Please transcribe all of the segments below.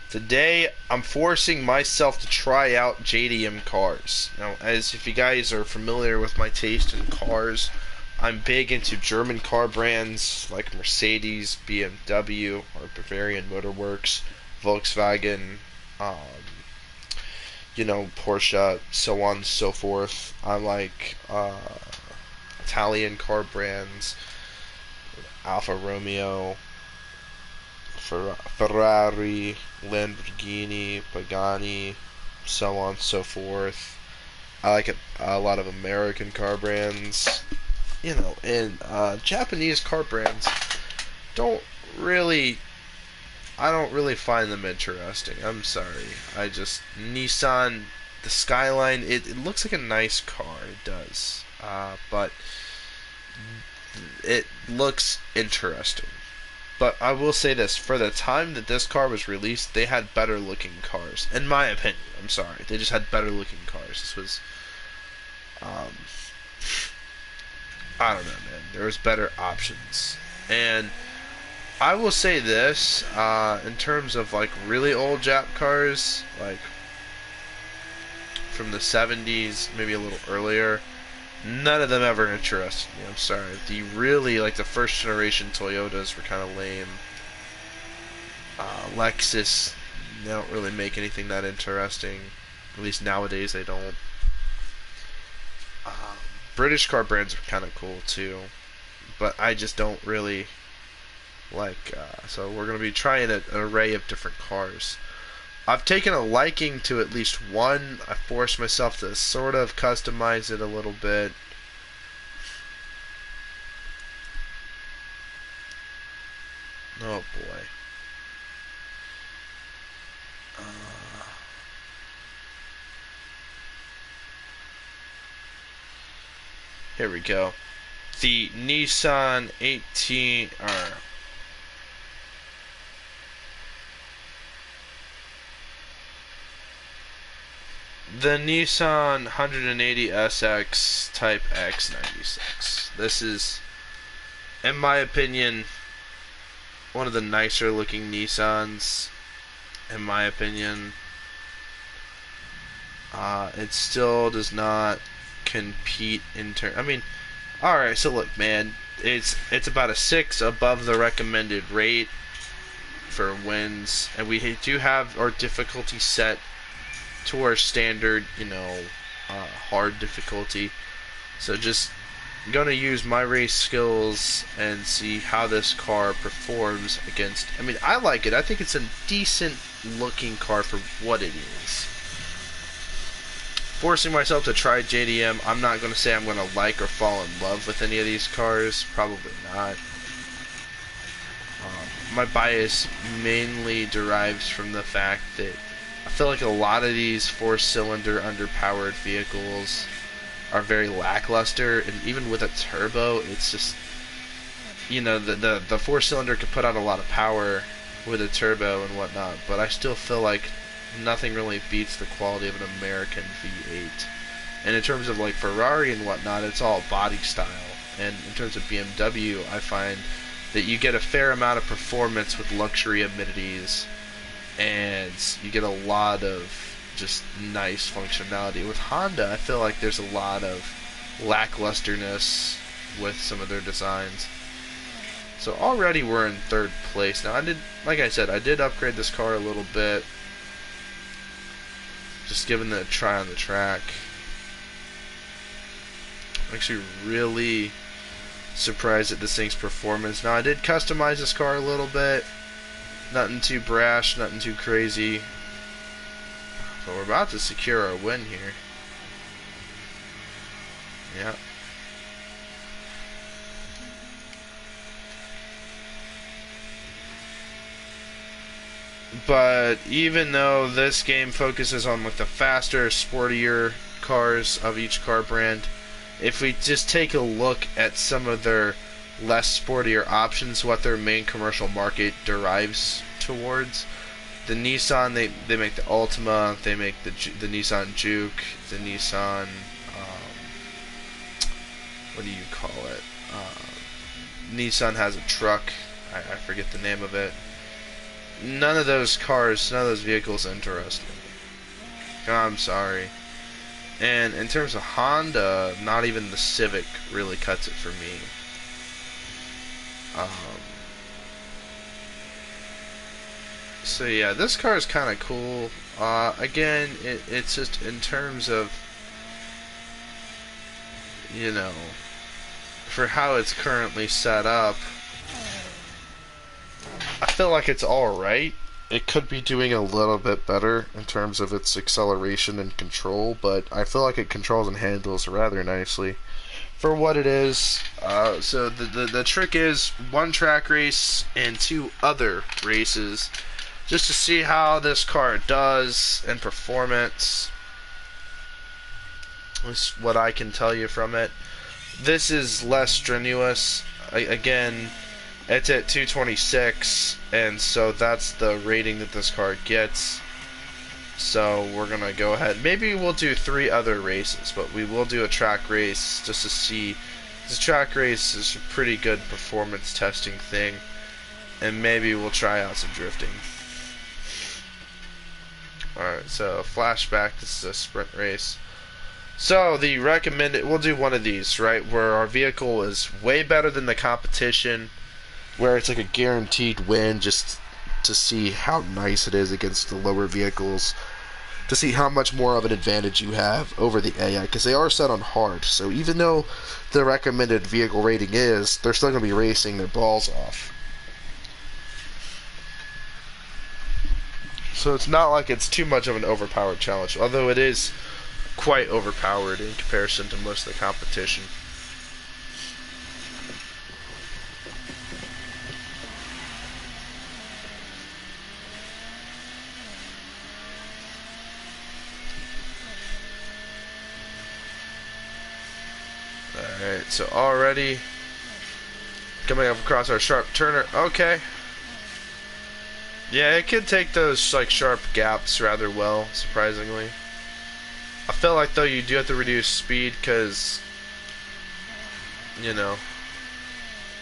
Today, I'm forcing myself to try out JDM cars. Now, as if you guys are familiar with my taste in cars, I'm big into German car brands like Mercedes, BMW, or Bavarian Motorworks, Volkswagen, um, Porsche, so on and so forth. I like Italian car brands, Alfa Romeo, Ferrari, Lamborghini, Pagani, so on and so forth. I like a lot of American car brands, and Japanese car brands don't really. I don't really find them interesting. I'm sorry. Nissan, the Skyline. It looks like a nice car. It does, but it looks interesting. But I will say this: for the time that this car was released, they had better looking cars, in my opinion. I'm sorry, they just had better looking cars. This was, um, I don't know, man. There was better options, and I will say this: in terms of like really old Jap cars, like from the '70s, maybe a little earlier, none of them ever interested me. I'm sorry. The first generation Toyotas were kind of lame. Lexus, they don't really make anything that interesting. At least nowadays they don't. Um, British car brands are kind of cool too, but I just don't really like. So we're gonna be trying an array of different cars. I've taken a liking to at least one. I forced myself to sort of customize it a little bit. Oh boy. Uh, Here we go. The Nissan 18 or the Nissan 180SX Type X96. This is, in my opinion, one of the nicer looking Nissans. In my opinion, it still does not compete in turn. I mean, all right. So look, man, it's about a 6 above the recommended rate for wins, and we do have our difficulty set to our standard, hard difficulty. So just gonna use my race skills and see how this car performs against. I mean, I like it. I think it's a decent looking car for what it is. Forcing myself to try JDM, I'm not gonna say I'm gonna like or fall in love with any of these cars. Probably not. My bias mainly derives from the fact that I feel like a lot of these four-cylinder underpowered vehicles are very lackluster, and even with a turbo, it's just, the four-cylinder could put out a lot of power with a turbo and whatnot, but I still feel like nothing really beats the quality of an American V8. And in terms of like Ferrari and whatnot, it's all body style. And in terms of BMW, I find that you get a fair amount of performance with luxury amenities, and you get a lot of just nice functionality. With Honda, I feel like there's a lot of lacklusterness with some of their designs. So already we're in third place. Now like I said, I did upgrade this car a little bit, just given the try on the track. I'm actually really surprised at this thing's performance. Now I did customize this car a little bit. Nothing too brash, nothing too crazy. But we're about to secure our win here. Yeah. But even though this game focuses on like the faster, sportier cars of each car brand, if we just take a look at some of their less sportier options, what their main commercial market derives towards, the Nissan, they make the Altima, they make the Nissan Juke, the Nissan, what do you call it? Nissan has a truck, I forget the name of it. none of those cars, none of those vehicles interest me. I'm sorry. And in terms of Honda, not even the Civic really cuts it for me. So yeah, this car is kind of cool. Again, it's just in terms of, you know, for how it's currently set up, I feel like it's alright. It could be doing a little bit better in terms of its acceleration and control, but I feel like it controls and handles rather nicely for what it is. So the trick is 1 track race and 2 other races, just to see how this car does in performance. That's what I can tell you from it. This is less strenuous. Again, it's at 226, and so that's the rating that this car gets. So we're gonna go ahead. Maybe we'll do 3 other races, but we will do a track race just to see. This track race is a pretty good performance testing thing, and maybe we'll try out some drifting. Alright, so flashback. This is a sprint race. So the recommended, we'll do one of these, right, where our vehicle is way better than the competition, where it's like a guaranteed win, just to see how nice it is against the lower vehicles, to see how much more of an advantage you have over the AI, because they are set on hard. So even though the recommended vehicle rating is, they're still going to be racing their balls off. So it's not like it's too much of an overpowered challenge, although it is quite overpowered in comparison to most of the competition. Alright, so already coming up across our sharp turner. Okay. Yeah, it can take those like sharp gaps rather well, surprisingly. I feel like though you do have to reduce speed because, you know,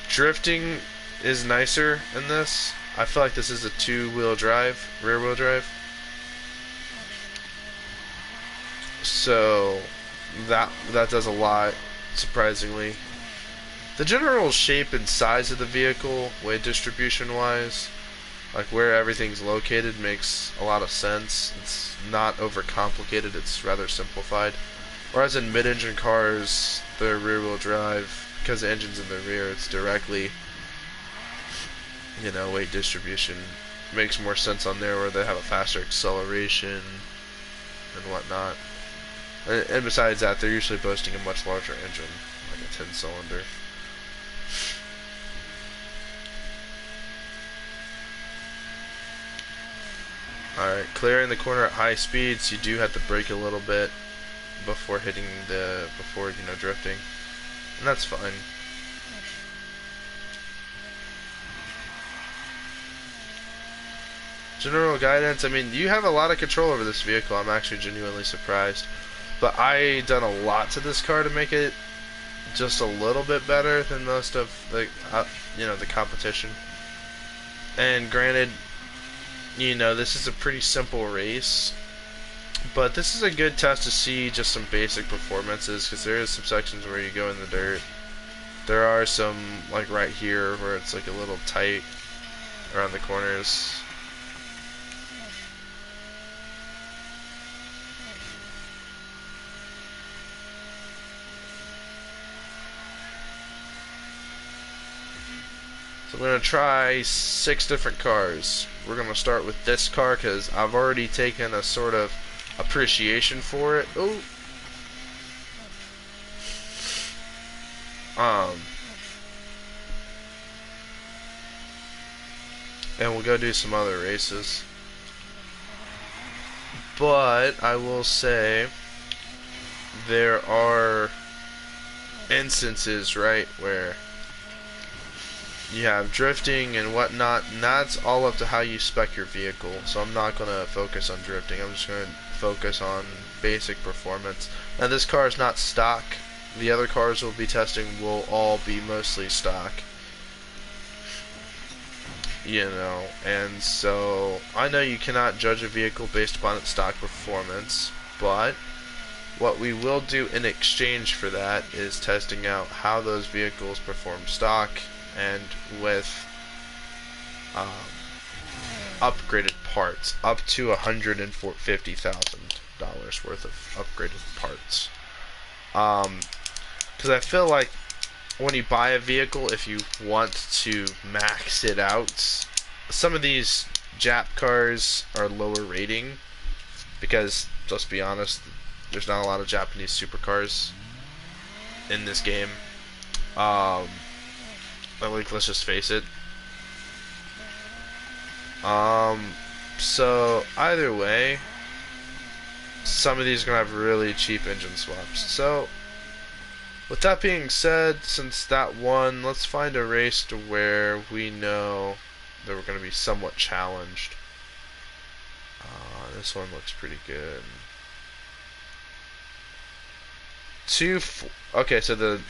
drifting is nicer in this. I feel like this is a 2-wheel drive, rear-wheel drive. So that does a lot, surprisingly. The general shape and size of the vehicle, weight distribution wise, like where everything's located, makes a lot of sense. It's not overcomplicated, it's rather simplified. Whereas in mid-engine cars, the rear-wheel drive, because the engine's in the rear, it's directly, you know, weight distribution makes more sense on there, where they have a faster acceleration and whatnot. And besides that, they're usually boasting a much larger engine, like a 10-cylinder. Alright, clearing the corner at high speeds, you do have to brake a little bit before hitting before, you know, drifting. And that's fine. General guidance, I mean, you have a lot of control over this vehicle. I'm actually genuinely surprised. But I done a lot to this car to make it just a little bit better than most of the, you know, the competition. And granted, you know, this is a pretty simple race, but this is a good test to see just some basic performances, because there is some sections where you go in the dirt. There are some, like right here, where it's like a little tight around the corners. So I'm going to try 6 different cars. We're going to start with this car because I've already taken a sort of appreciation for it. Oh. And we'll go do some other races. But I will say there are instances, right, where you have drifting and whatnot, and that's all up to how you spec your vehicle. So I'm not going to focus on drifting. I'm just going to focus on basic performance. Now this car is not stock. The other cars we'll be testing will all be mostly stock. you know, and so I know you cannot judge a vehicle based upon its stock performance, but what we will do in exchange for that is testing out how those vehicles perform stock and with um, upgraded parts, up to $150,000 worth of upgraded parts. Because I feel like when you buy a vehicle, if you want to max it out, some of these Jap cars are lower rating because, let's be honest, there's not a lot of Japanese supercars in this game. Like, let's just face it. So either way, some of these are gonna have really cheap engine swaps. So with that being said, since that won, let's find a race to where we know that we're gonna be somewhat challenged. This one looks pretty good. Okay, so the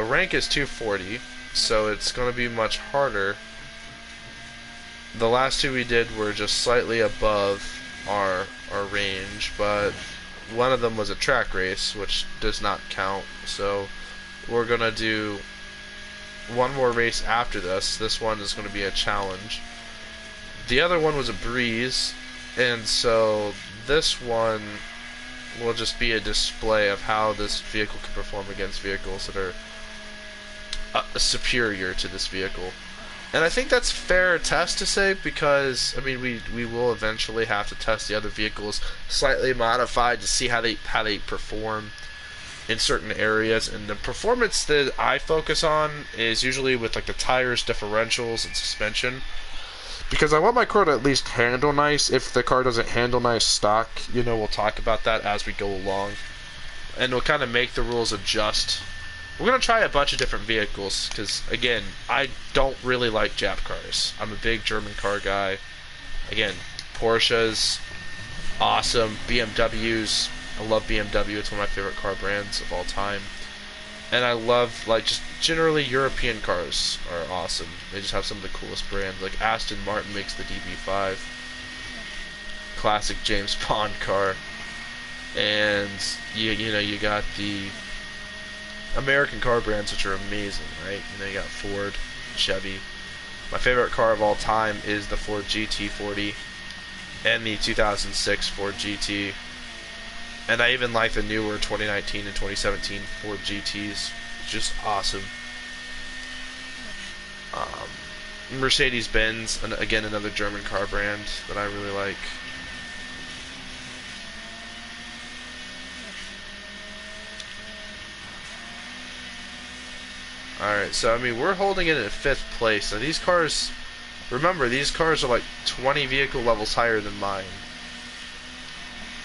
rank is 240, so it's gonna be much harder. The last two we did were just slightly above our range, but one of them was a track race, which does not count. So we're gonna do one more race after this. This one is gonna be a challenge. The other one was a breeze, and so this one will just be a display of how this vehicle can perform against vehicles that are superior to this vehicle. And I think that's fair test to say, because I mean we will eventually have to test the other vehicles slightly modified to see how they perform in certain areas. And the performance that I focus on is usually with like the tires, differentials, and suspension, because I want my car to at least handle nice. If the car doesn't handle nice stock, you know, we'll talk about that as we go along, and we'll kind of make the rules adjust. We're going to try a bunch of different vehicles, because, again, I don't really like Jap cars. I'm a big German car guy. Again, Porsches, awesome. BMWs, I love BMW. It's one of my favorite car brands of all time. And I love, like, just generally European cars are awesome. They just have some of the coolest brands. Like, Aston Martin makes the DB5. Classic James Bond car. And, you know, you got the American car brands, which are amazing, right? You know, you got Ford, Chevy. My favorite car of all time is the Ford GT40 and the 2006 Ford GT. And I even like the newer 2019 and 2017 Ford GTs. Just awesome. Mercedes-Benz, again, another German car brand that I really like. Alright, so I mean, we're holding it in 5th place. Now these cars, remember, these cars are like 20 vehicle levels higher than mine.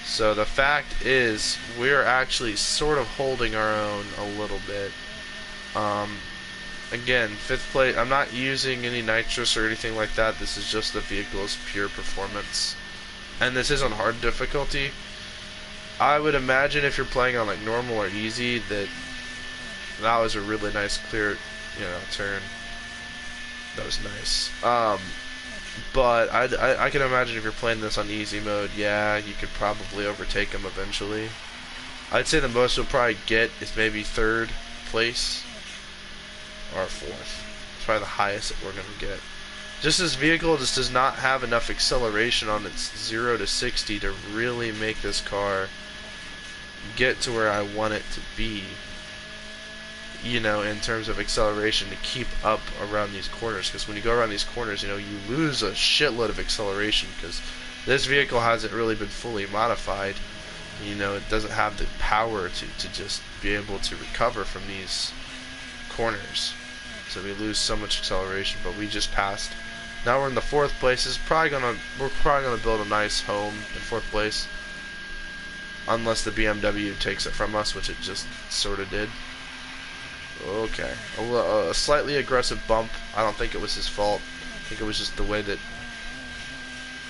So the fact is, we're actually sort of holding our own a little bit. Again, 5th place, I'm not using any nitrous or anything like that. This is just the vehicle's pure performance. And this is on hard difficulty. I would imagine if you're playing on like normal or easy that was a really nice clear, you know, turn. That was nice. But I can imagine if you're playing this on easy mode, yeah, you could probably overtake him eventually. I'd say the most you'll probably get is maybe 3rd place or 4th. It's probably the highest that we're gonna get. Just this vehicle just does not have enough acceleration on its 0 to 60 to really make this car get to where I want it to be. You know, in terms of acceleration to keep up around these corners, because when you go around these corners, you know, you lose a shitload of acceleration because this vehicle hasn't really been fully modified. You know, it doesn't have the power to just be able to recover from these corners, so we lose so much acceleration. But we just passed. Now we're in the 4th place. We're probably gonna build a nice home in 4th place, unless the BMW takes it from us, which it just sort of did. Okay, a slightly aggressive bump. I don't think it was his fault. I think it was just the way that...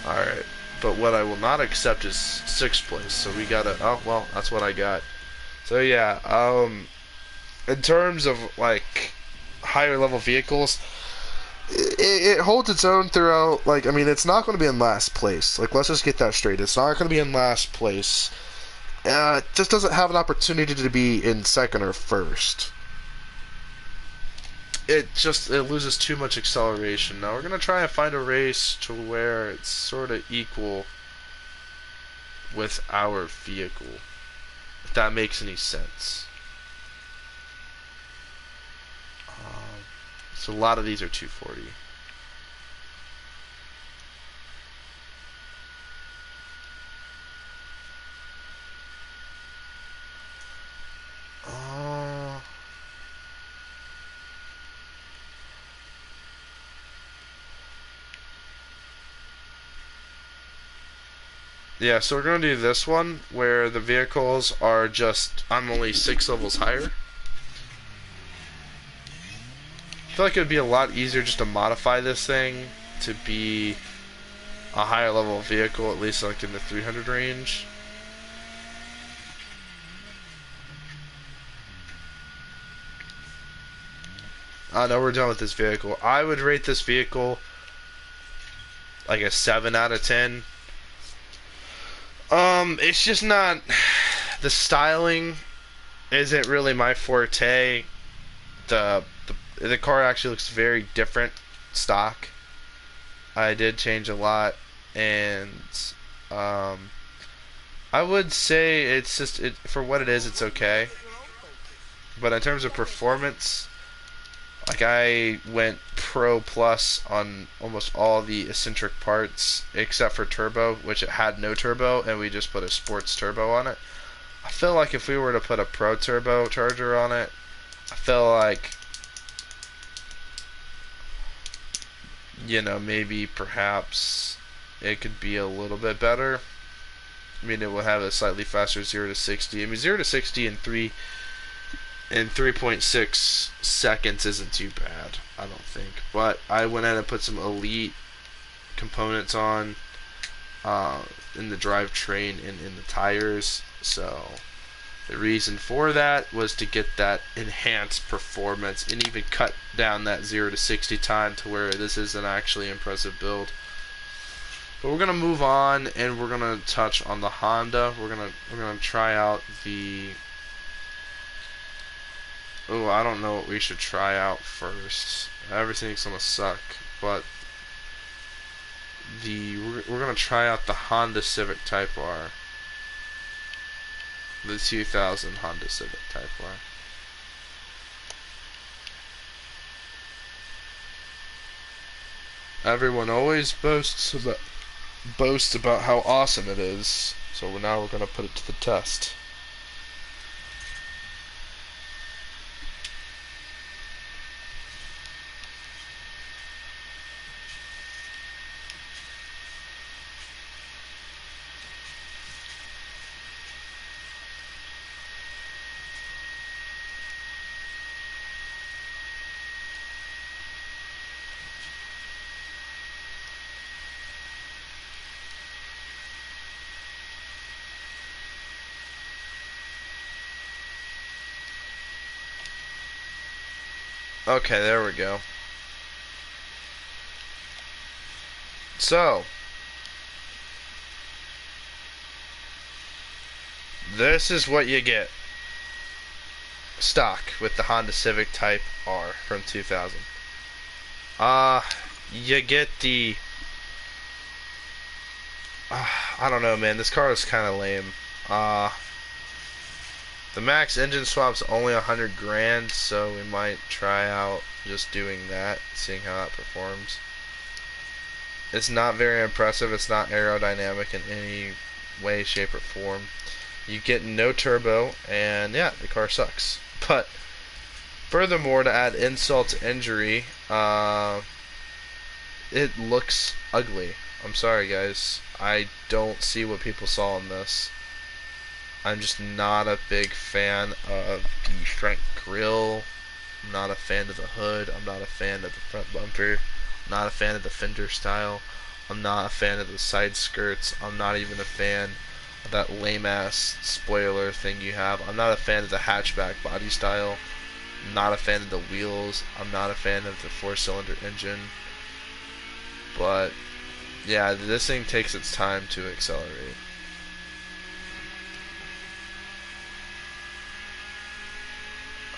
Alright, but what I will not accept is 6th place, so we gotta... Oh, well, that's what I got. So yeah, in terms of, like, higher level vehicles, it holds its own throughout. Like, I mean, it's not going to be in last place. Like, let's just get that straight. It's not going to be in last place. It just doesn't have an opportunity to be in second or first. It loses too much acceleration. Now we're going to try and find a race to where it's sort of equal with our vehicle, if that makes any sense. So a lot of these are 240. Yeah, so we're going to do this one where the vehicles are just, I'm only 6 levels higher. I feel like it would be a lot easier just to modify this thing to be a higher level vehicle, at least like in the 300 range. No, we're done with this vehicle. I would rate this vehicle like a 7 out of 10. It's just not, the styling isn't really my forte. The car actually looks very different stock. I did change a lot, and I would say it's just for what it is, it's okay. But in terms of performance, like, I went Pro Plus on almost all the eccentric parts except for turbo, which it had no turbo, and we just put a sports turbo on it. I feel like if we were to put a Pro turbo charger on it, I feel like, you know, maybe perhaps it could be a little bit better. I mean, it will have a slightly faster 0 to 60. I mean, 0 to 60 in 3.6 seconds isn't too bad, I don't think. But I went ahead and put some elite components on in the drivetrain and in the tires. So the reason for that was to get that enhanced performance and even cut down that 0 to 60 time to where this is an actually impressive build. But we're gonna move on and we're gonna touch on the Honda. We're gonna try out the. Oh, I don't know what we should try out first. Everything's gonna suck, but we're gonna try out the Honda Civic Type R, the 2000 Honda Civic Type R. Everyone always boasts about how awesome it is, so now we're gonna put it to the test. Okay, there we go. So, this is what you get stock with the Honda Civic Type R from 2000. You get the I don't know, man. This car is kind of lame. The max engine swap's only 100 grand, so we might try out just doing that, seeing how that performs. It's not very impressive. It's not aerodynamic in any way, shape, or form. You get no turbo, and yeah, the car sucks. But furthermore, to add insult to injury, it looks ugly. I'm sorry, guys. I don't see what people saw in this. I'm just not a big fan of the front grille. I'm not a fan of the hood. I'm not a fan of the front bumper. I'm not a fan of the fender style. I'm not a fan of the side skirts. I'm not even a fan of that lame ass spoiler thing you have. I'm not a fan of the hatchback body style. I'm not a fan of the wheels. I'm not a fan of the 4-cylinder engine. But yeah, this thing takes its time to accelerate.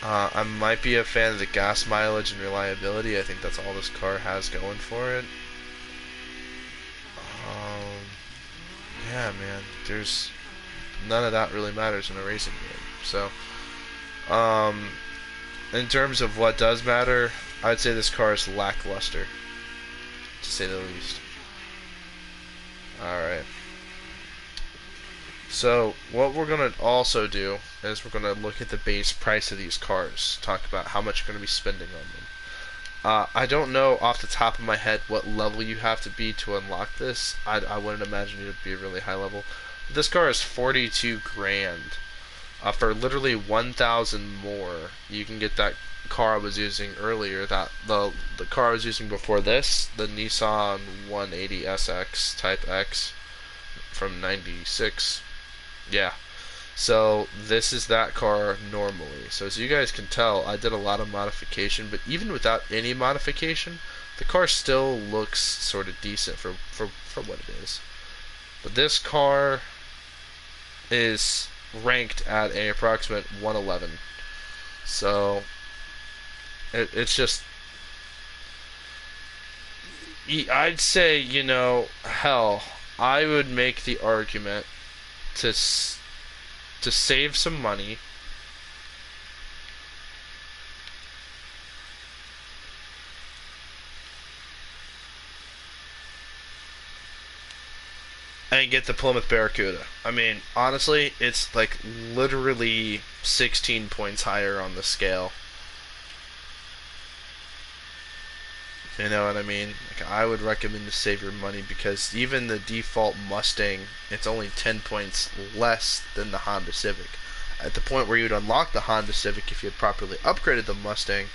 I might be a fan of the gas mileage and reliability. I think that's all this car has going for it. Yeah, man, there's none of that really matters in a racing game. So, in terms of what does matter, I'd say this car is lackluster, to say the least. Alright. So, what we're going to also do is we're going to look at the base price of these cars. Talk about how much you're going to be spending on them. I don't know off the top of my head what level you have to be to unlock this. I wouldn't imagine it would be a really high level. This car is 42 grand. For literally 1,000 more, you can get that car I was using earlier. That the car I was using before this, the Nissan 180 SX Type X from '96. Yeah. So this is that car normally. So as you guys can tell, I did a lot of modification, but even without any modification, the car still looks sort of decent for what it is. But this car is ranked at an approximate 111. So it's just, I'd say, hell, I would make the argument to save some money and get the Plymouth Barracuda. I mean, honestly, it's like literally 16 points higher on the scale. You know what I mean? Like, I would recommend to save your money because even the default Mustang, it's only 10 points less than the Honda Civic. At the point where you would unlock the Honda Civic, if you had properly upgraded the Mustang,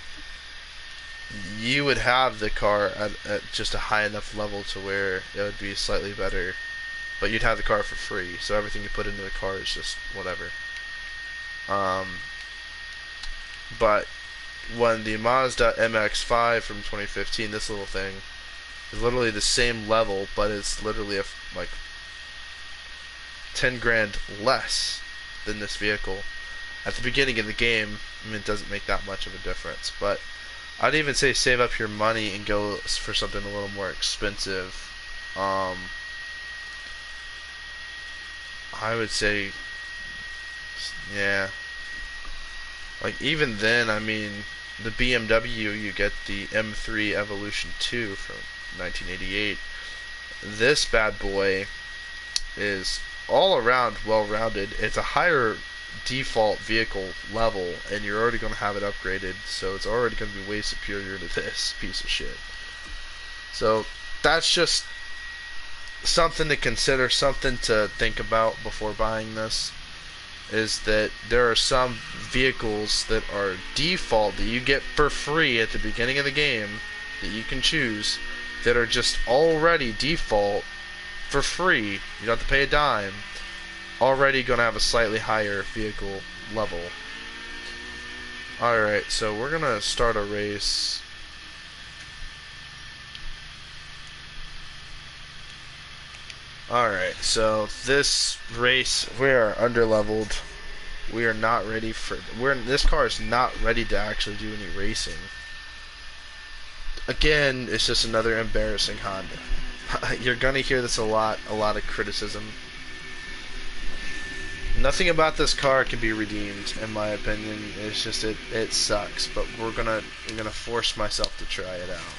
you would have the car at just a high enough level to where it would be slightly better. But you'd have the car for free, so everything you put into the car is just whatever. But when the Mazda MX-5 from 2015, this little thing, is literally the same level, but it's literally like 10 grand less than this vehicle. At the beginning of the game, I mean, it doesn't make that much of a difference, but I'd even say save up your money and go for something a little more expensive. I would say, yeah. Like, even then, I mean, the BMW, you get the M3 Evolution 2 from 1988. This bad boy is all around well-rounded. It's a higher default vehicle level, and you're already going to have it upgraded, so it's already going to be way superior to this piece of shit. So, that's just something to consider, something to think about before buying this. Is that there are some vehicles that are default that you get for free at the beginning of the game that you can choose that are just already default for free. You don't have to pay a dime. Already going to have a slightly higher vehicle level. Alright, so we're going to start a race. Alright, so this race, we are underleveled. We are not ready for... this car is not ready to actually do any racing. Again, it's just another embarrassing Honda. You're gonna hear this a lot of criticism. Nothing about this car can be redeemed, in my opinion. It's just, it sucks, but I'm gonna force myself to try it out.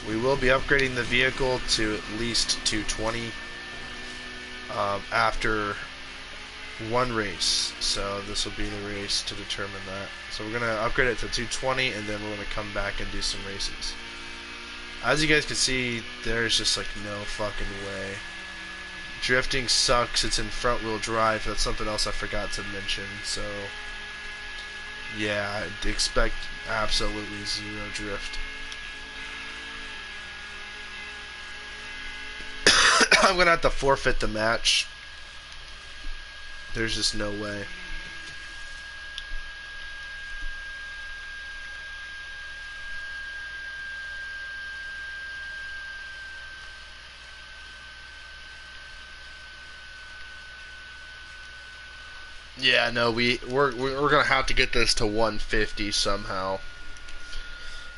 We will be upgrading the vehicle to at least 220 after one race. So this will be the race to determine that. So we're going to upgrade it to 220 and then we're going to come back and do some races. As you guys can see, there's just like no fucking way. Drifting sucks. It's in front wheel drive. That's something else I forgot to mention. So yeah, I'd expect absolutely zero drift. I'm gonna have to forfeit the match. There's just no way. Yeah, no, we're gonna have to get this to 150 somehow.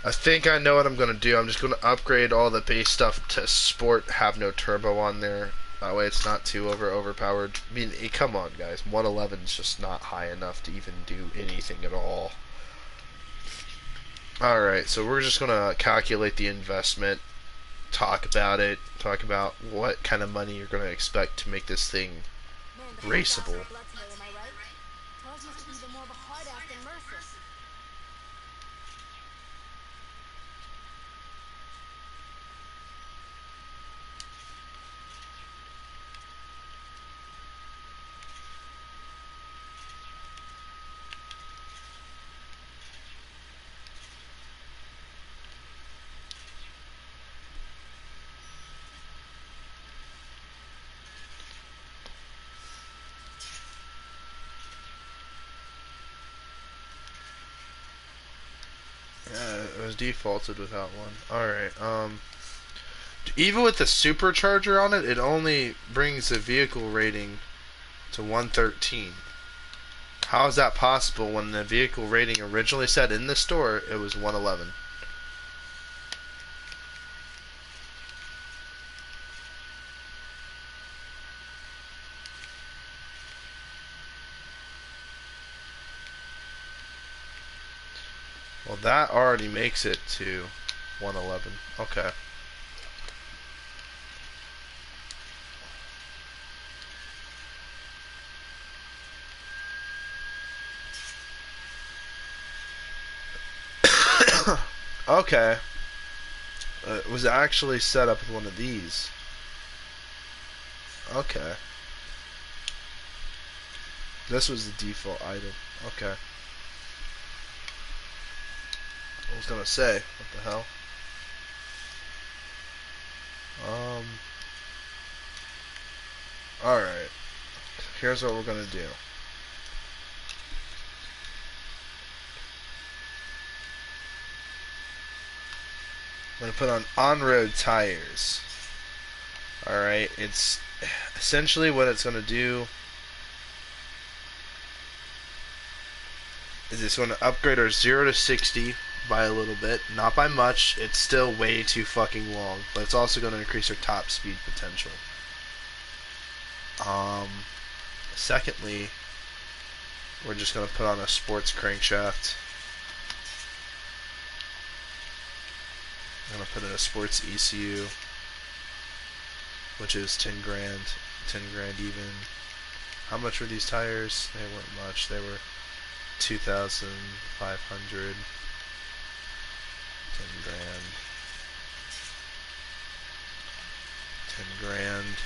I think I know what I'm gonna do. I'm just gonna upgrade all the base stuff to sport, have no turbo on there. That way it's not too overpowered. I mean, come on, guys. 111 is just not high enough to even do anything at all. Alright, so we're just gonna calculate the investment, talk about it, talk about what kind of money you're gonna expect to make this thing raceable. Yeah, it was defaulted without one. Alright, even with the supercharger on it, it only brings the vehicle rating to 113. How is that possible when the vehicle rating originally said in the store it was 111? Well, that already makes it to 111. Okay. Okay. It was actually set up with one of these. Okay. This was the default item. Okay. I was gonna say, what the hell? Alright. Here's what we're gonna do. I'm gonna put on-road tires. Alright, it's essentially what it's gonna do is it's gonna upgrade our 0 to 60 by a little bit, not by much. It's still way too fucking long, but it's also gonna increase our top speed potential. Secondly, we're just gonna put on a sports crankshaft. I'm gonna put in a sports ECU, which is 10 grand, 10 grand even. How much were these tires? They weren't much. They were 2,500. 10 grand. 10 grand.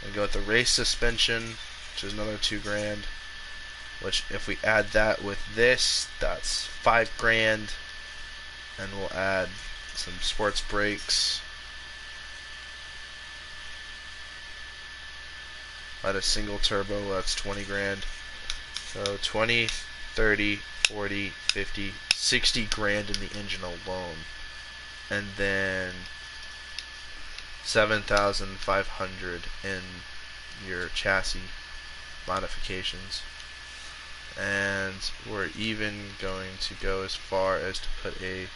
We go with the race suspension, which is another 2 grand. Which, if we add that with this, that's 5 grand. And we'll add some sports brakes. Add a single turbo, that's 20 grand. So 20, 30, 40, 50, 60 grand in the engine alone. And then 7,500 in your chassis modifications. And we're even going to go as far as to put a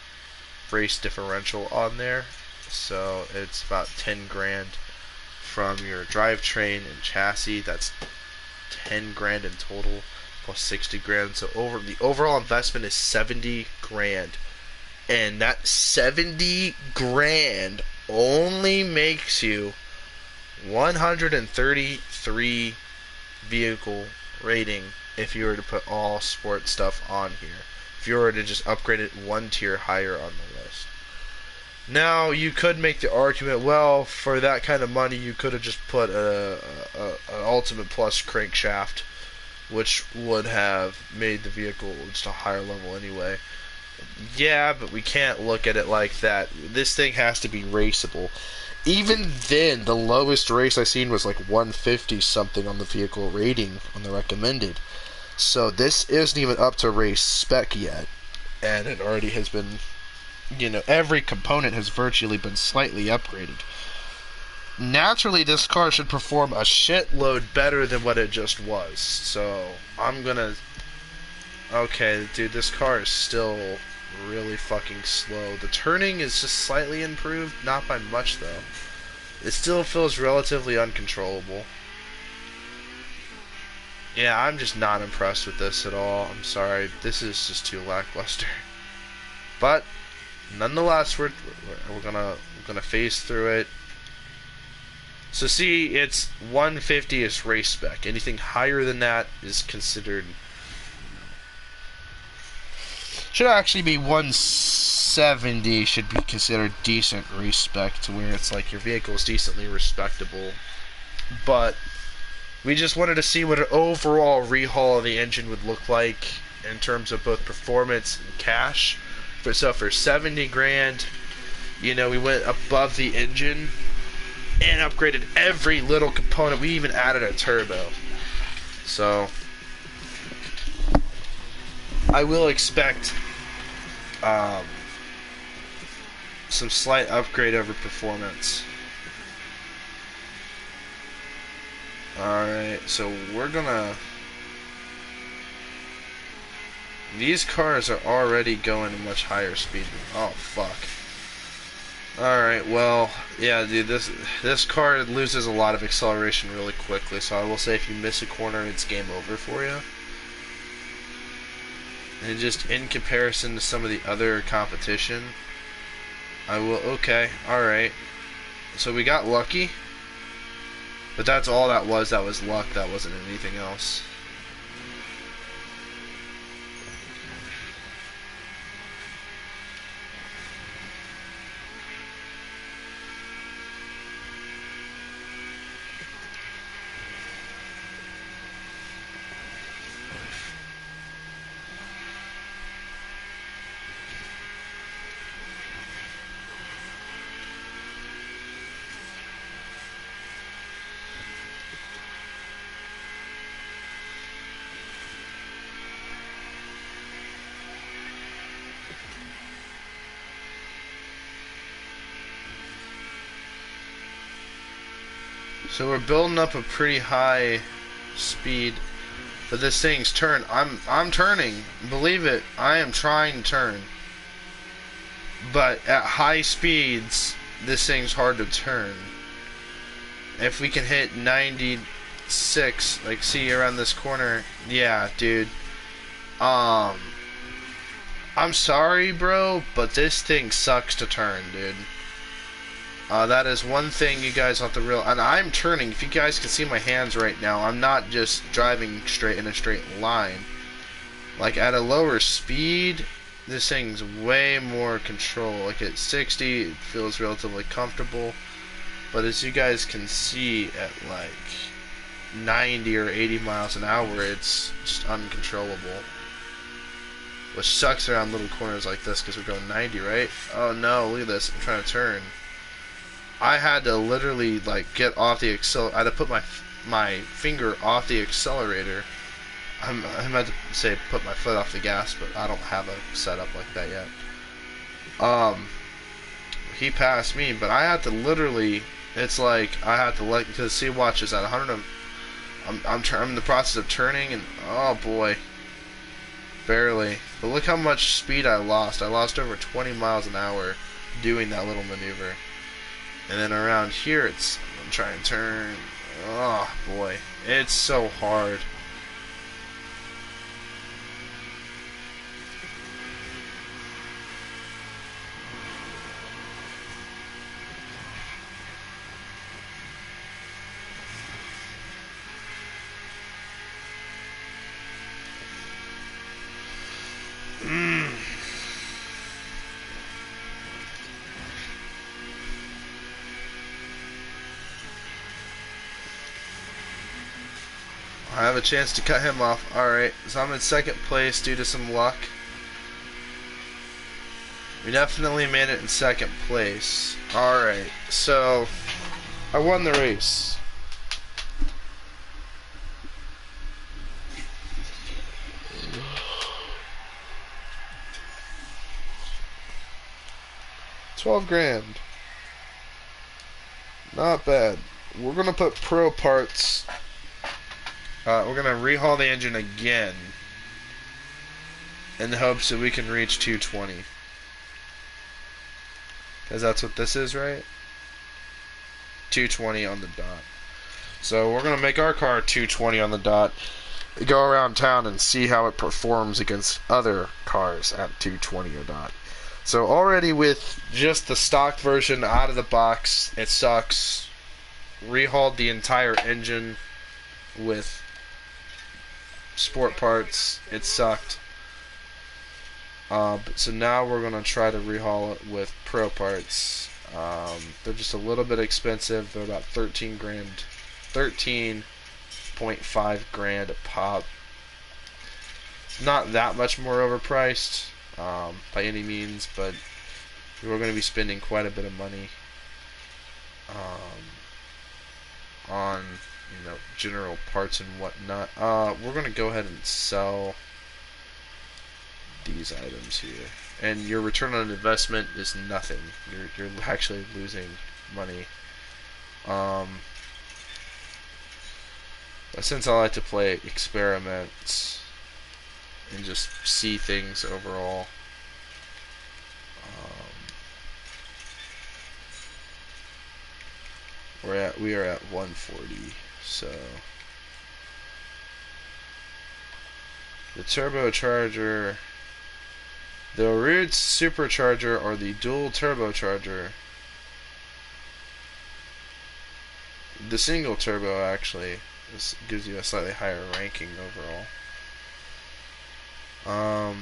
race differential on there. So it's about 10 grand from your drivetrain and chassis. That's 10 grand in total plus 60 grand. So the overall investment is 70 grand. And that 70 grand only makes you 133 vehicle rating if you were to put all sport stuff on here. If you were to just upgrade it one tier higher on the list. Now, you could make the argument, well, for that kind of money, you could have just put an Ultimate Plus crankshaft, which would have made the vehicle just a higher level anyway. Yeah, but we can't look at it like that. This thing has to be raceable. Even then, the lowest race I seen was like 150 something on the vehicle rating on the recommended. So this isn't even up to race spec yet, and it already has been you know, every component has virtually been slightly upgraded. Naturally, this car should perform a shitload better than what it just was. So, I'm gonna... Okay, dude, this car is still really fucking slow. The turning is just slightly improved, not by much, though. It still feels relatively uncontrollable. Yeah, I'm just not impressed with this at all. I'm sorry. This is just too lackluster. But, nonetheless, we're gonna phase through it. So see, it's 150 is race spec. Anything higher than that is considered... Should actually be 170 should be considered decent race spec, to where it's like your vehicle is decently respectable. But we just wanted to see what an overall rehaul of the engine would look like in terms of both performance and cash. So for 70 grand, you know, we went above the engine and upgraded every little component. We even added a turbo. So I will expect some slight upgrade over performance. Alright, so we're gonna... These cars are already going at much higher speed. Oh, fuck. Alright, well, yeah, dude, this car loses a lot of acceleration really quickly, so I will say if you miss a corner, it's game over for you. And just in comparison to some of the other competition, I will... Okay, alright. So we got lucky. But that's all that was luck, that wasn't anything else. So we're building up a pretty high speed, but this thing's turn. I'm turning. Believe it. I am trying to turn. But at high speeds, this thing's hard to turn. If we can hit 96, like see around this corner, yeah, dude. I'm sorry, bro, but this thing sucks to turn, dude. That is one thing you guys have to realize. And I'm turning. If you guys can see my hands right now, I'm not just driving straight in a straight line. Like at a lower speed, this thing's way more control. Like at 60, it feels relatively comfortable. But as you guys can see, at like 90 or 80 miles an hour, it's just uncontrollable. Which sucks around little corners like this because we're going 90, right? Oh no, look at this. I'm trying to turn. I had to literally like get off the I had to put my finger off the accelerator. I meant to say put my foot off the gas, but I don't have a setup like that yet. He passed me, but I had to literally. It's like I had to because see, watch this at 100. I'm in the process of turning, and oh boy, barely. But look how much speed I lost. I lost over 20 miles an hour doing that little maneuver. And then around here, I'm trying to turn. Oh boy, it's so hard. I have a chance to cut him off. Alright, so I'm in second place due to some luck. We definitely made it in second place. Alright, so I won the race. 12 grand. Not bad. We're gonna put pro parts. We're gonna rehaul the engine again in the hopes that we can reach 220. Because that's what this is, right? 220 on the dot. So we're going to make our car 220 on the dot, go around town and see how it performs against other cars at 220 a dot. So already with just the stock version out of the box, it sucks. Rehauled the entire engine with sport parts, it sucked. So now we're going to try to rehaul it with pro parts. They're just a little bit expensive. They're about 13 grand, 13.5 grand a pop. Not that much more overpriced by any means, but we're going to be spending quite a bit of money on general parts and whatnot. We're going to go ahead and sell these items here, and your return on investment is nothing. You're actually losing money. But since I like to play experiments and just see things overall, we are at 140. So the turbocharger. The rear supercharger or the dual turbocharger. The single turbo actually gives you a slightly higher ranking overall.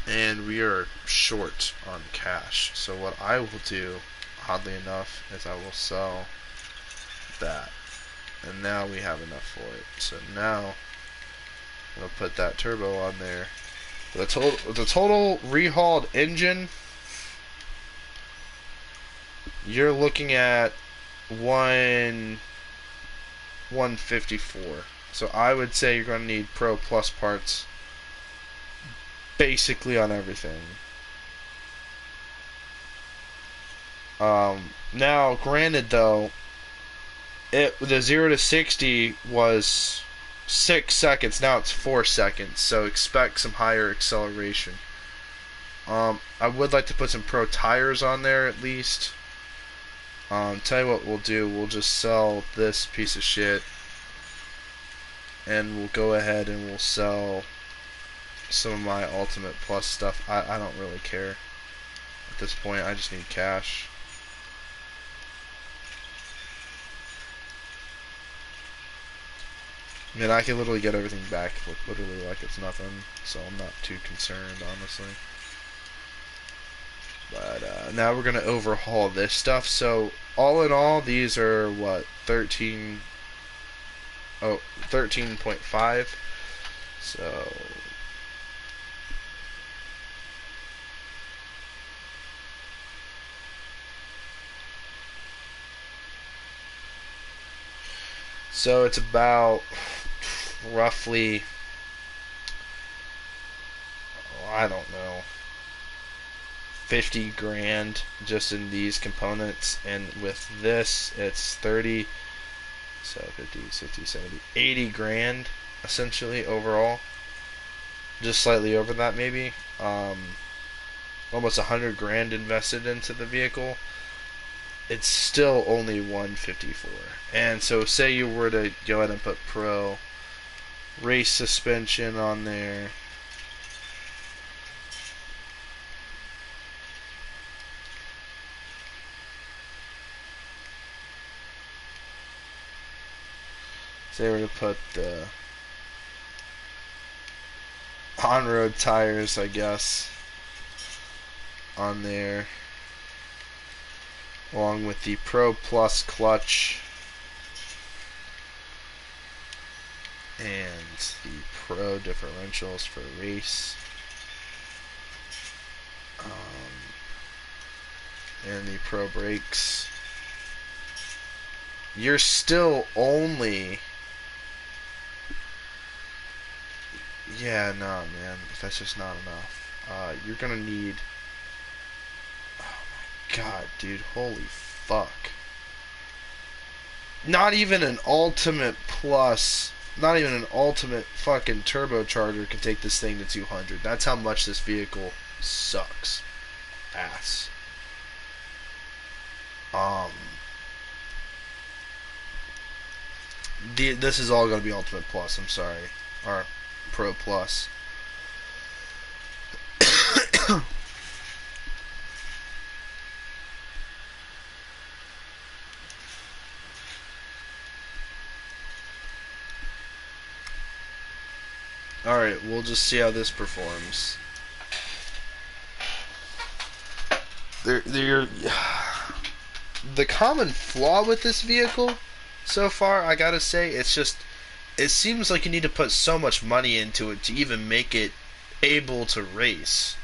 And we are short on cash. So what I will do, oddly enough, is I will sell that. And now we have enough for it. So now I'm gonna put that turbo on there. The total rehauled engine, you're looking at 154. So I would say you're going to need Pro Plus parts basically on everything. Now, granted though, the 0 to 60 was 6 seconds, now it's 4 seconds, so expect some higher acceleration. I would like to put some pro tires on there at least. Tell you what we'll do, we'll just sell this piece of shit, and we'll go ahead and we'll sell some of my Ultimate Plus stuff. I don't really care at this point, I just need cash. I mean, I can literally get everything back, literally like it's nothing, so I'm not too concerned, honestly. But now we're gonna overhaul this stuff. So all in all, these are what 13.5. So it's about roughly, I don't know, 50 grand just in these components, and with this it's 30, so 50, 60, 70, 80 grand essentially overall, just slightly over that maybe. Almost 100 grand invested into the vehicle. It's still only 154. And so say you were to go ahead and put pro race suspension on there, say we were to put the on-road tires, I guess, on there, along with the Pro Plus clutch and the Pro differentials for race, and the Pro brakes, you're still only, yeah, no, man, that's just not enough. You're gonna need, oh my God, dude, holy fuck. Not even an Ultimate Plus, not even an Ultimate fucking turbocharger can take this thing to 200. That's how much this vehicle sucks. Ass. This is all gonna be Ultimate Plus, I'm sorry. Or Pro Plus. Alright, we'll just see how this performs. The common flaw with this vehicle so far, I gotta say, it's just, it seems like you need to put so much money into it to even make it able to race.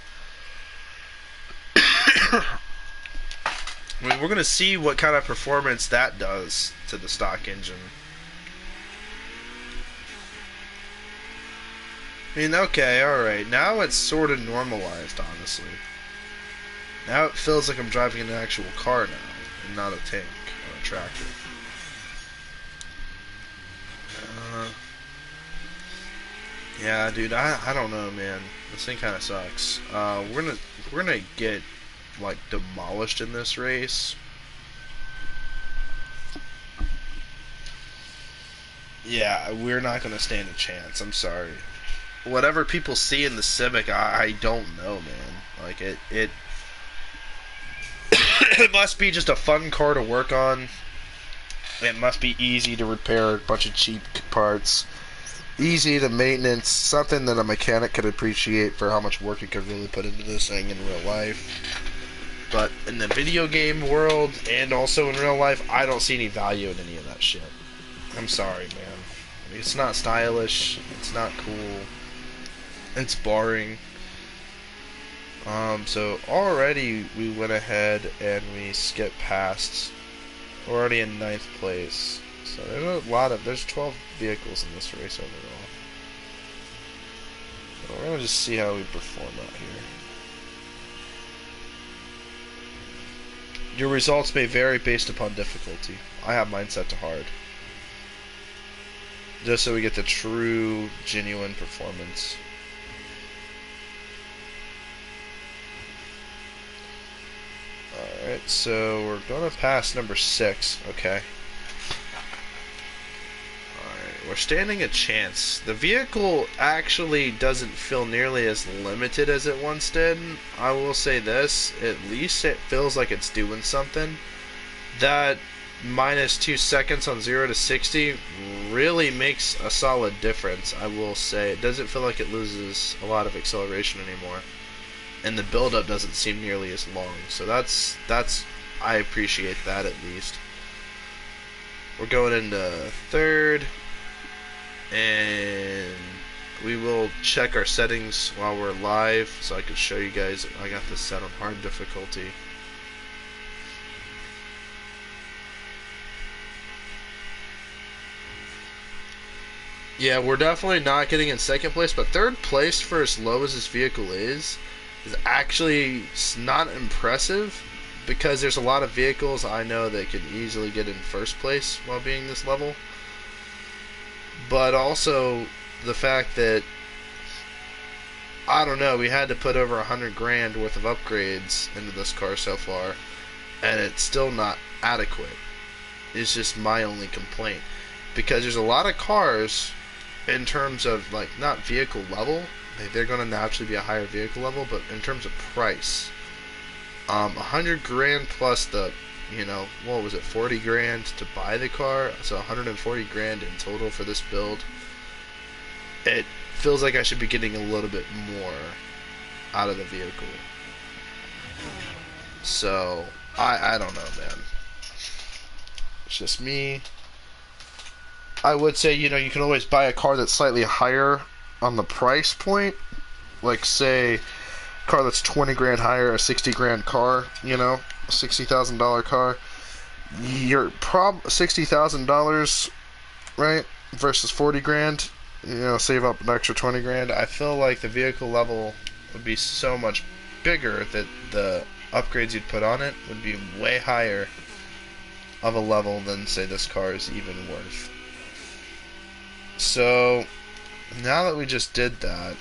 I mean, we're gonna see what kind of performance that does to the stock engine. I mean, okay, alright. Now it's sort of normalized, honestly. Now it feels like I'm driving an actual car now, and not a tank or a tractor. Yeah, dude, I don't know, man. This thing kind of sucks. We're gonna get like demolished in this race. Yeah, we're not gonna stand a chance. I'm sorry. Whatever people see in the Civic, I don't know, man. Like it it must be just a fun car to work on. It must be easy to repair a bunch of cheap parts. Easy to maintenance, something that a mechanic could appreciate for how much work it could really put into this thing in real life. But in the video game world and also in real life, I don't see any value in any of that shit. I'm sorry, man. I mean, it's not stylish. It's not cool. It's boring. So already we went ahead and we skipped past. We're already in 9th place. So there's 12 vehicles in this race overall. So we're gonna just see how we perform out here. Your results may vary based upon difficulty. I have mine set to hard. Just so we get the true, genuine performance. Alright, so we're gonna pass number 6, okay. Alright, we're standing a chance. The vehicle actually doesn't feel nearly as limited as it once did. I will say this, at least it feels like it's doing something. That minus 2 seconds on 0 to 60 really makes a solid difference, I will say. It doesn't feel like it loses a lot of acceleration anymore. And the build-up doesn't seem nearly as long. So that's I appreciate that at least. We're going into 3rd, and we will check our settings while we're live, so I can show you guys. I got this set on hard difficulty. Yeah, we're definitely not getting in 2nd place, but 3rd place for as low as this vehicle is actually not impressive, because there's a lot of vehicles I know that could easily get in 1st place while being this level. But also the fact that, I don't know, we had to put over 100 grand worth of upgrades into this car so far, and it's still not adequate. It's just my only complaint, because there's a lot of cars in terms of, like, not vehicle level. They're going to naturally be a higher vehicle level, but in terms of price, 100 grand plus the, you know, what was it, 40 grand to buy the car, so 140 grand in total for this build. It feels like I should be getting a little bit more out of the vehicle. So, I don't know, man. It's just me. I would say, you know, you can always buy a car that's slightly higher on the price point, like say a car that's 20 grand higher, a 60 grand car, you know, a $60,000 car. You're $60,000, right, versus 40 grand, you know, save up an extra 20 grand. I feel like the vehicle level would be so much bigger that the upgrades you'd put on it would be way higher of a level than, say, this car is even worth. So, now that we just did that,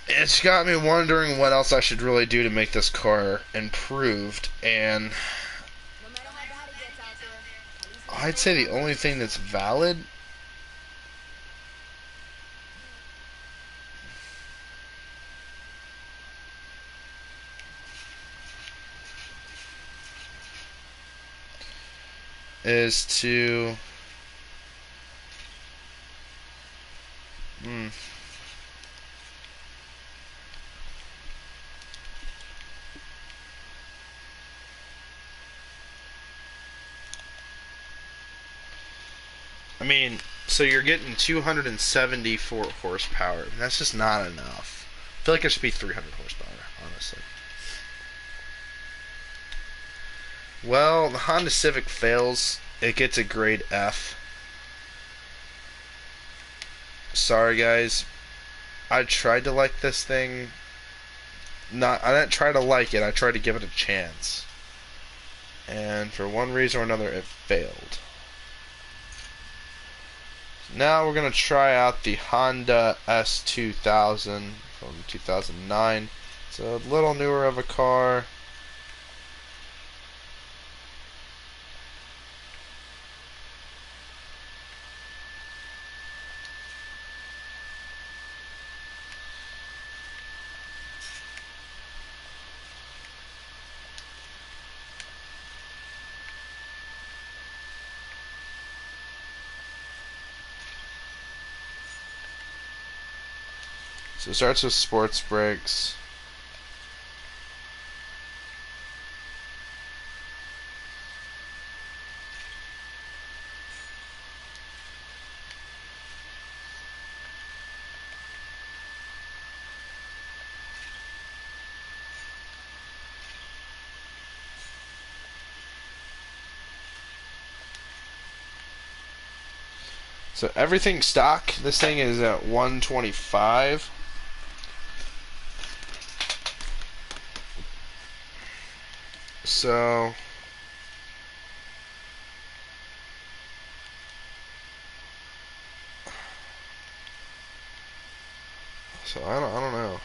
it's got me wondering what else I should really do to make this car improved, and I'd say the only thing that's valid is to I mean, so you're getting 274 horsepower. That's just not enough. I feel like it should be 300 horsepower, honestly. Well, the Honda Civic fails. It gets a grade F. Sorry, guys. I tried to like this thing. I didn't try to like it. I tried to give it a chance. And for one reason or another, it failed. Now we're going to try out the Honda S2000 from 2009. It's a little newer of a car. So it starts with sports brakes. So everything stock. This thing is at 125. So I don't know.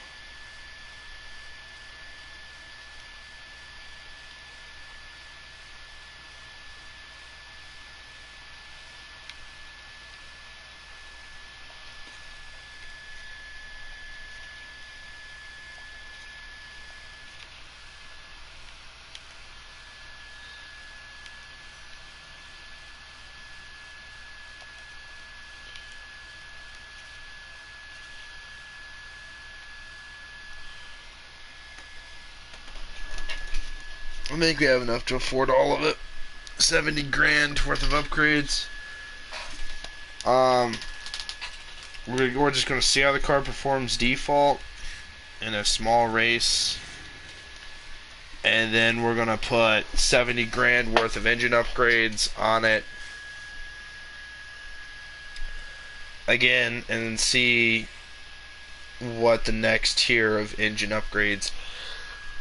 I think we have enough to afford all of it. 70 grand worth of upgrades. We're just gonna see how the car performs default in a small race, and then we're gonna put 70 grand worth of engine upgrades on it again, and see what the next tier of engine upgrades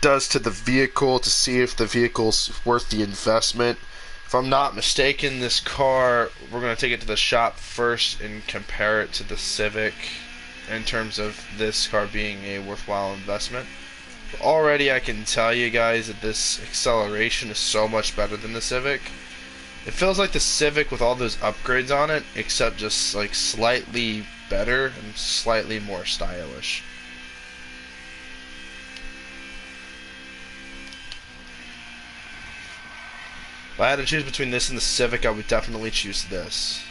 does to the vehicle, to see if the vehicle's worth the investment. If I'm not mistaken, this car, we're going to take it to the shop first and compare it to the Civic in terms of this car being a worthwhile investment. But already I can tell you guys that this acceleration is so much better than the Civic. It feels like the Civic with all those upgrades on it, except just like slightly better and slightly more stylish. If I had to choose between this and the Civic, I would definitely choose this.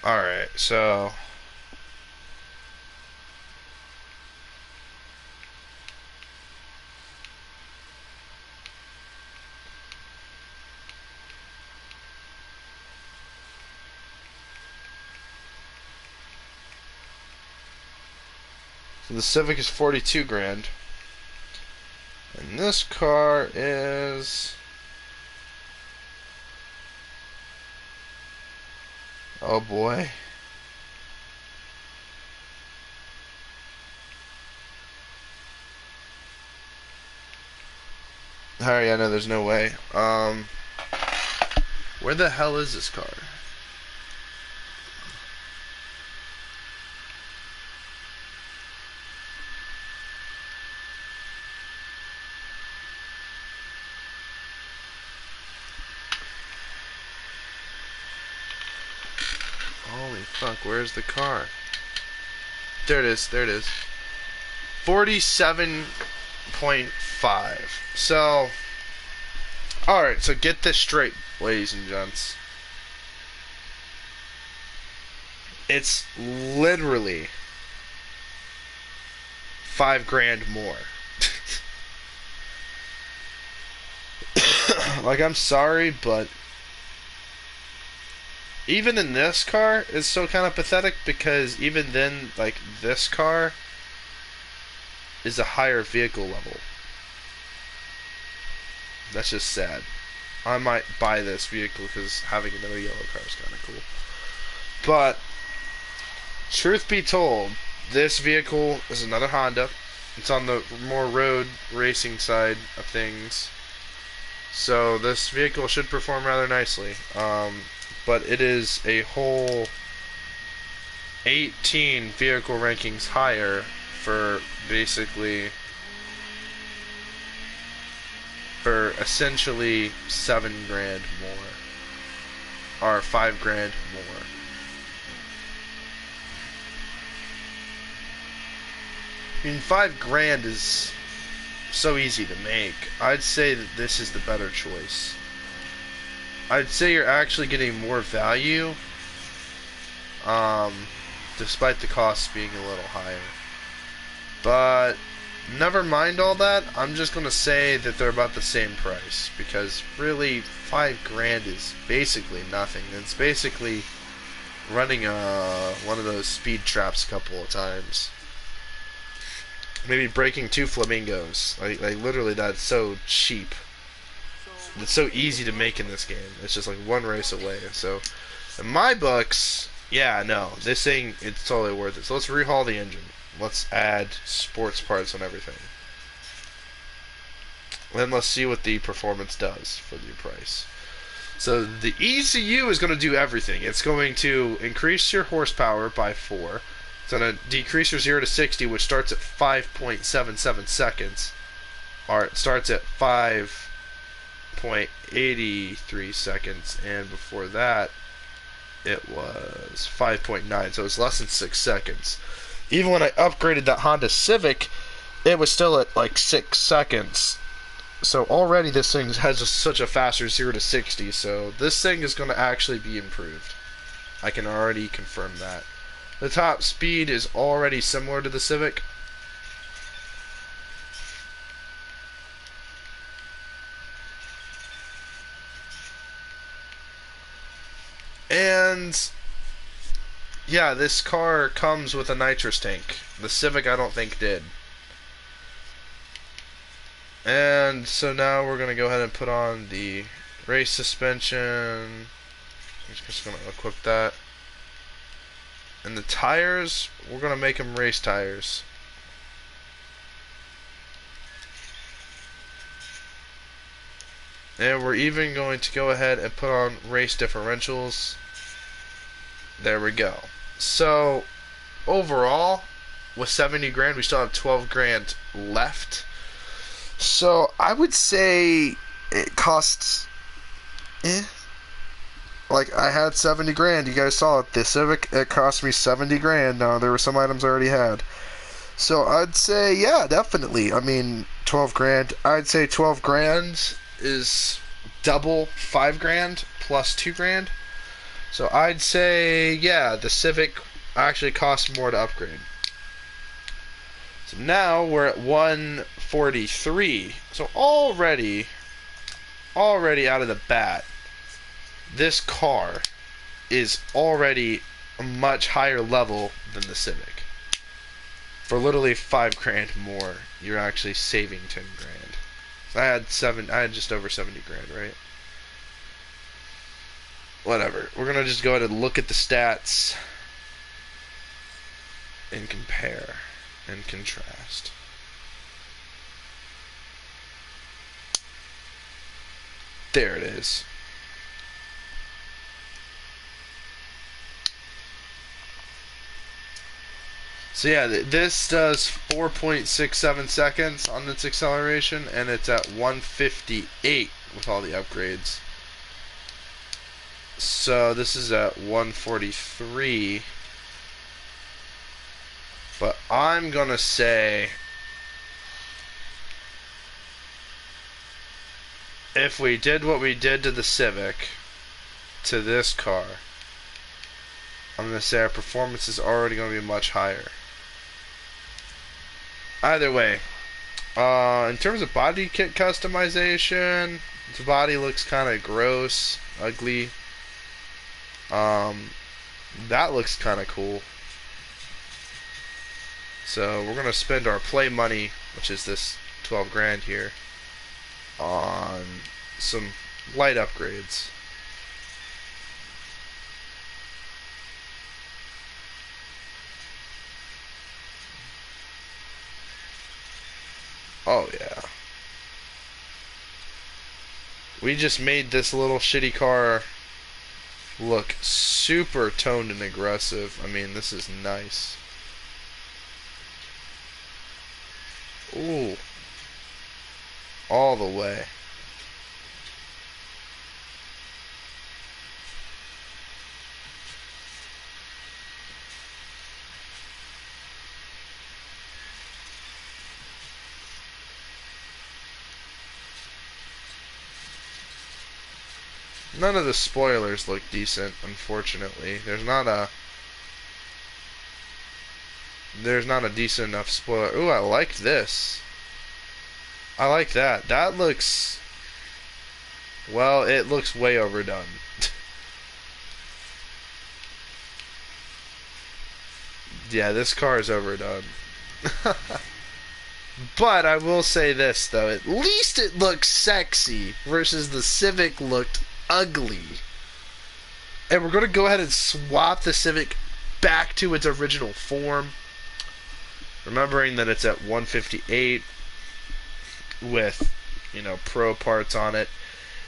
Alright, so the Civic is 42 grand. And this car is... oh boy. Alright, I know there's no way. Where the hell is this car? Holy fuck, where's the car? There it is, there it is. 47.5. So, alright, so get this straight, ladies and gents. It's literally $5,000 more. Like, I'm sorry, but even in this car, it's so kind of pathetic because even then, like, this car is a higher vehicle level. That's just sad. I might buy this vehicle because having another yellow car is kind of cool. But, truth be told, this vehicle is another Honda. It's on the more road racing side of things. So this vehicle should perform rather nicely. But it is a whole 18 vehicle rankings higher for basically, for essentially $7,000 more. Or $5,000 more. I mean, $5,000 is so easy to make. I'd say that this is the better choice. I'd say you're actually getting more value, despite the costs being a little higher. But never mind all that. I'm just gonna say that they're about the same price because really, $5,000 is basically nothing. It's basically running one of those speed traps a couple of times. Maybe breaking 2 flamingos. Like literally, that's so cheap. It's so easy to make in this game. It's just like one race away. So, in my books, yeah, no, this thing, it's totally worth it. So let's rehaul the engine. Let's add sports parts on everything. Then let's see what the performance does for the price. So the ECU is going to do everything. It's going to increase your horsepower by 4. It's going to decrease your 0 to 60, which starts at 5.77 seconds. Or it starts at 5.83 seconds, and before that it was 5.9, so it's less than 6 seconds. Even when I upgraded that Honda Civic, it was still at like 6 seconds. So already this thing has such a faster 0 to 60, so this thing is going to actually be improved. I can already confirm that. The top speed is already similar to the Civic. And yeah, this car comes with a nitrous tank. The Civic I don't think did. And so now we're going to go ahead and put on the race suspension. I'm just going to equip that. And the tires, we're going to make them race tires. And we're even going to go ahead and put on race differentials. There we go. So, overall, with 70 grand, we still have 12 grand left. So, I would say it costs, like, I had 70 grand. You guys saw it. The Civic, it cost me 70 grand. Now, there were some items I already had. So, I'd say, yeah, definitely. I mean, 12 grand. I'd say 12 grand is double 5 grand plus 2 grand. So I'd say, yeah, the Civic actually costs more to upgrade. So now we're at 143. So already out of the bat, this car is already a much higher level than the Civic. For literally 5 grand more, you're actually saving 10 grand. I had just over 70 grand, right? Whatever. We're gonna just go ahead and look at the stats and compare and contrast. There it is. So yeah, this does 4.67 seconds on its acceleration, and it's at 158 with all the upgrades. So this is at 143. But I'm gonna say, if we did what we did to the Civic, to this car, I'm gonna say our performance is already gonna be much higher. Either way, in terms of body kit customization, the body looks kind of gross, ugly. That looks kind of cool. So we're gonna spend our play money, which is this 12 grand here, on some light upgrades. Oh yeah. We just made this little shitty car look super toned and aggressive. I mean, this is nice. Ooh. All the way. None of the spoilers look decent, unfortunately. There's not a decent enough spoiler. Ooh, I like this. I like that. That looks, well, it looks way overdone. Yeah, this car is overdone. But I will say this, though. At least it looks sexy versus the Civic looked ugly. And we're going to go ahead and swap the Civic back to its original form. Remembering that it's at 158 with, you know, Pro parts on it.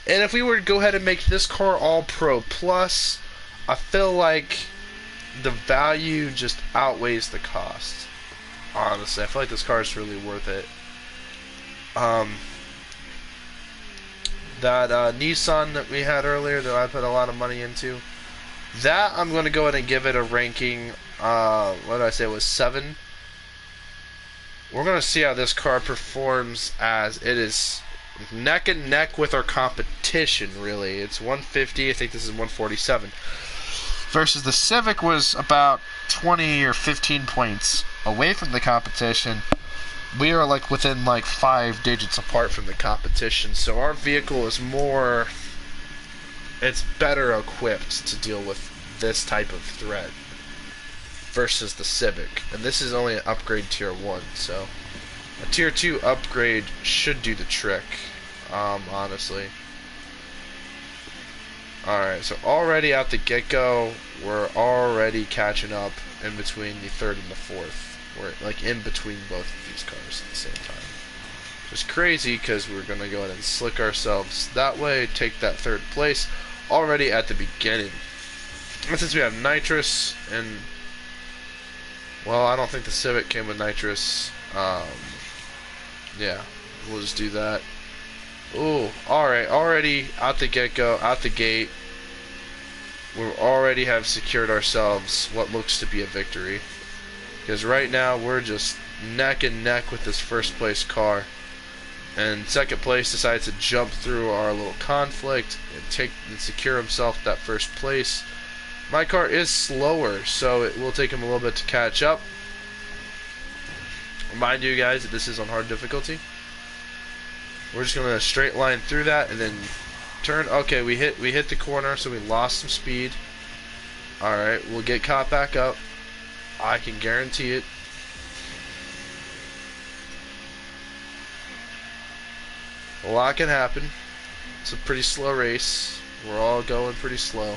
And if we were to go ahead and make this car all Pro Plus, I feel like the value just outweighs the cost. Honestly, I feel like this car is really worth it. That Nissan that we had earlier that I put a lot of money into, that I'm going to go ahead and give it a ranking, what did I say, it was 7. We're going to see how this car performs, as it is neck and neck with our competition, really. It's 150, I think this is 147. Versus the Civic was about 20 or 15 points away from the competition. We are like within like 5 digits apart from the competition, so our vehicle is more, it's better equipped to deal with this type of threat versus the Civic. And this is only an upgrade tier 1, so a tier 2 upgrade should do the trick, honestly. Alright, so already out the get-go, we're already catching up in between the third and the fourth. We're like in between both of these cars at the same time. Which is crazy because we're going to go ahead and slick ourselves that way, take that third place already at the beginning. And since we have nitrous, and well, I don't think the Civic came with nitrous. Yeah, we'll just do that. Ooh, alright, already out the get-go, out the gate, we already have secured ourselves what looks to be a victory. Because right now, we're just neck and neck with this first place car. And second place decides to jump through our little conflict and secure himself that first place. My car is slower, so it will take him a little bit to catch up. Remind you guys that this is on hard difficulty. We're just gonna straight line through that and then turn. Okay, we hit the corner, so we lost some speed. Alright, we'll get caught back up. I can guarantee it. A lot can happen. It's a pretty slow race. We're all going pretty slow.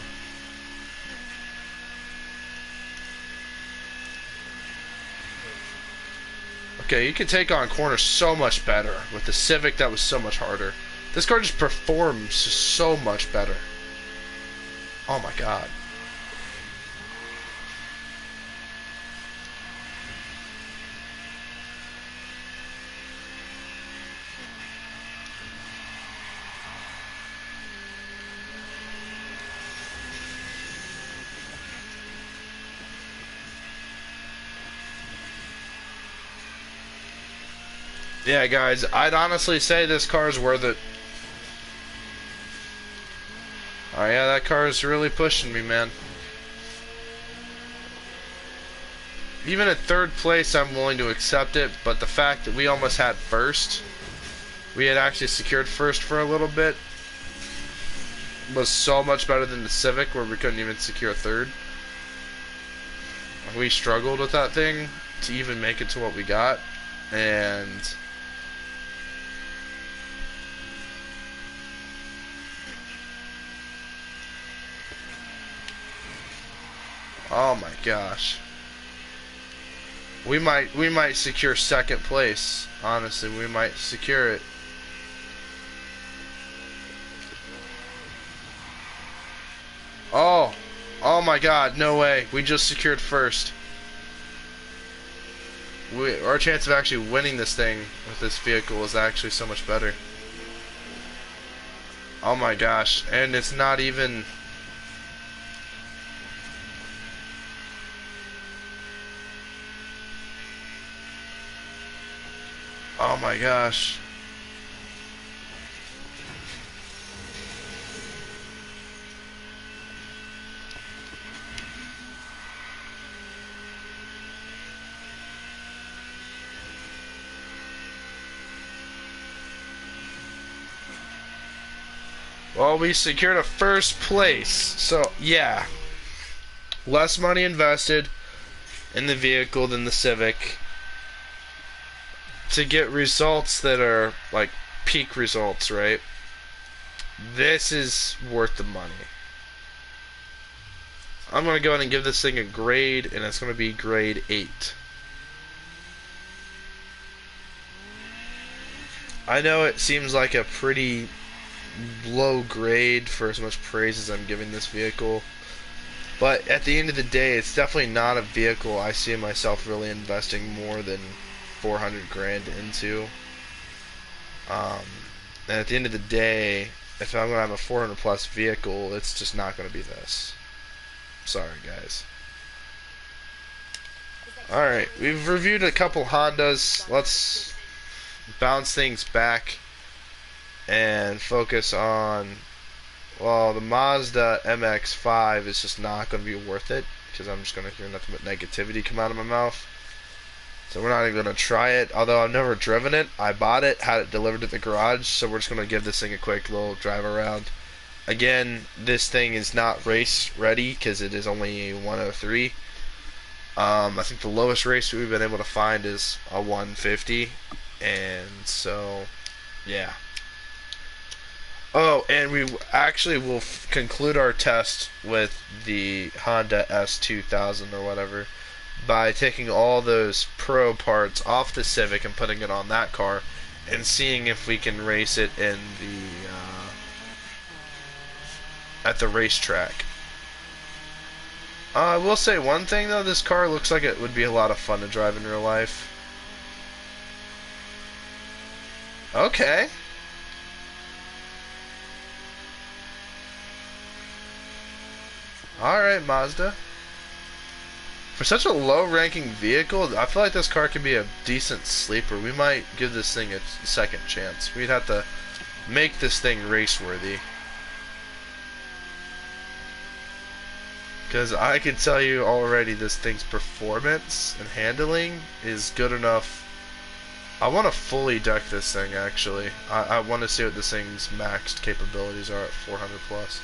Okay, you can take on corners so much better. With the Civic, that was so much harder. This car just performs so much better. Oh my god. Yeah, guys, I'd honestly say this car is worth it. Oh yeah, that car is really pushing me, man. Even at third place, I'm willing to accept it, but the fact that we almost had first, we had actually secured first for a little bit, was so much better than the Civic, where we couldn't even secure third. We struggled with that thing to even make it to what we got, and oh my gosh. We might secure second place. Honestly, we might secure it. Oh. Oh my god, no way. We just secured first. Our chance of actually winning this thing with this vehicle is actually so much better. Oh my gosh, and it's not even... Oh my gosh. Well, we secured a first place. So, yeah. Less money invested in the vehicle than the Civic to get results that are like peak results, right? This is worth the money. I'm going to go ahead and give this thing a grade, and it's going to be grade 8. I know it seems like a pretty low grade for as much praise as I'm giving this vehicle, but at the end of the day, it's definitely not a vehicle I see myself really investing more than 400 grand into. And at the end of the day, if I'm gonna have a 400 plus vehicle, it's just not gonna be this. Sorry, guys. Alright, we've reviewed a couple Hondas. Let's bounce things back and focus on, well, the Mazda MX-5 is just not going to be worth it, because I'm just going to hear nothing but negativity come out of my mouth. So we're not even going to try it, although I've never driven it. I bought it, had it delivered at the garage, so we're just going to give this thing a quick little drive around. Again, this thing is not race ready, because it is only a 103. I think the lowest race we've been able to find is a 150, and so, yeah. Oh, and we actually will conclude our test with the Honda S2000 or whatever by taking all those Pro parts off the Civic and putting it on that car and seeing if we can race it in the at the racetrack. I will say one thing though, this car looks like it would be a lot of fun to drive in real life. Okay. Alright, Mazda. For such a low-ranking vehicle, I feel like this car could be a decent sleeper. We might give this thing a second chance. We'd have to make this thing race-worthy. Because I can tell you already this thing's performance and handling is good enough. I want to fully deck this thing, actually. I want to see what this thing's maxed capabilities are at 400 plus.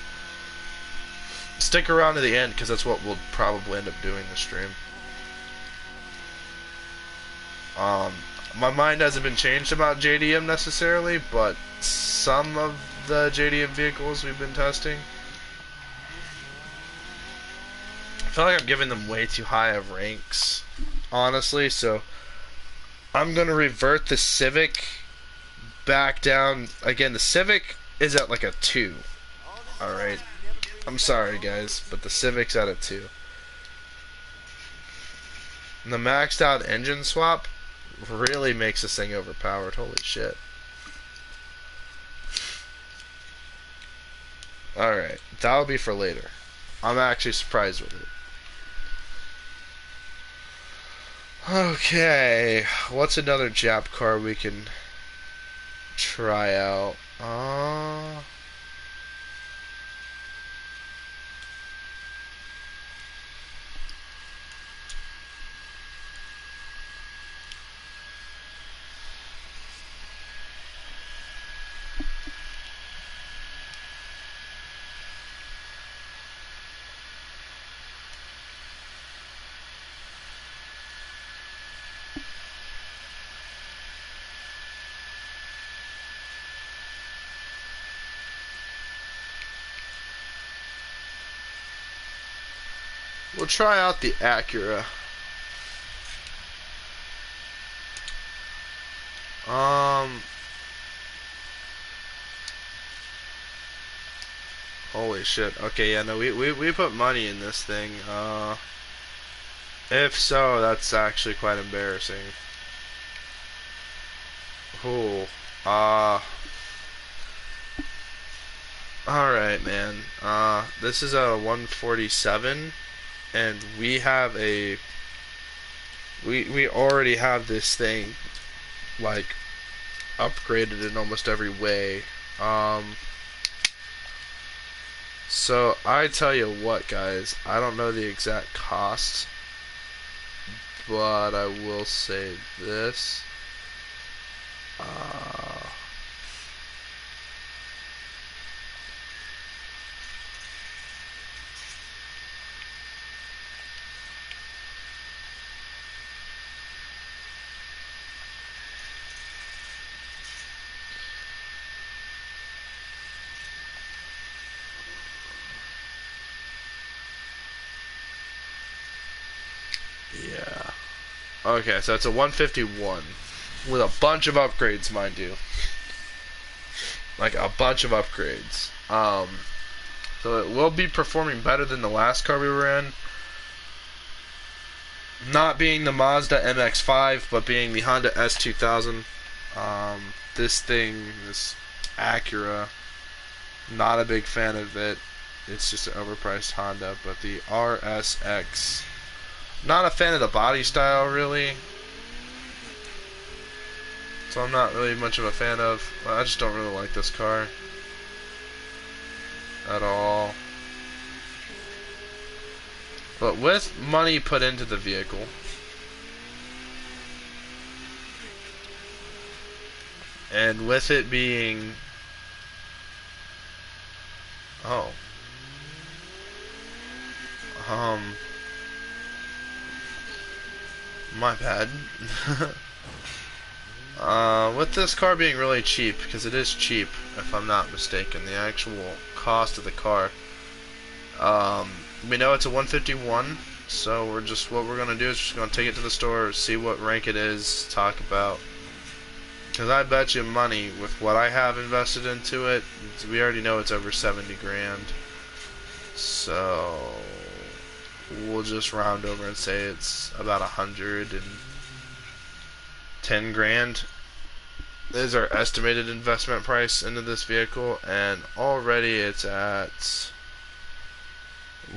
Stick around to the end, because that's what we'll probably end up doing this stream. my mind hasn't been changed about JDM necessarily, but some of the JDM vehicles we've been testing, I feel like I'm giving them way too high of ranks, honestly, so I'm going to revert the Civic back down. Again, the Civic is at like a 2. Alright. I'm sorry, guys, but the Civic's at a 2. And the maxed out engine swap really makes this thing overpowered. Holy shit. Alright, that'll be for later. I'm actually surprised with it. Okay, what's another Jap car we can try out? We'll try out the Acura. Holy shit. Okay, yeah, no, we put money in this thing. If so, that's actually quite embarrassing. Ooh. Alright, man. This is a 147, and we have a... We already have this thing, like, upgraded in almost every way. So, I tell you what, guys, I don't know the exact cost, but I will say this. Yeah. Okay, so it's a 151 with a bunch of upgrades, mind you. Like a bunch of upgrades. So it will be performing better than the last car we were in. Not being the Mazda MX-5, but being the Honda S2000. This thing, this Acura, not a big fan of it. It's just an overpriced Honda, but the RSX, not a fan of the body style, really. So I'm not really much of a fan of. I just don't really like this car at all. But with money put into the vehicle, and with it being... Oh. My bad. With this car being really cheap, because it is cheap, if I'm not mistaken, the actual cost of the car. We know it's a 151, so what we're gonna do is just gonna take it to the store, see what rank it is, talk about. Because I bet you money, with what I have invested into it, we already know it's over 70 grand. So we'll just round over and say it's about 110 grand is our estimated investment price into this vehicle, and already it's at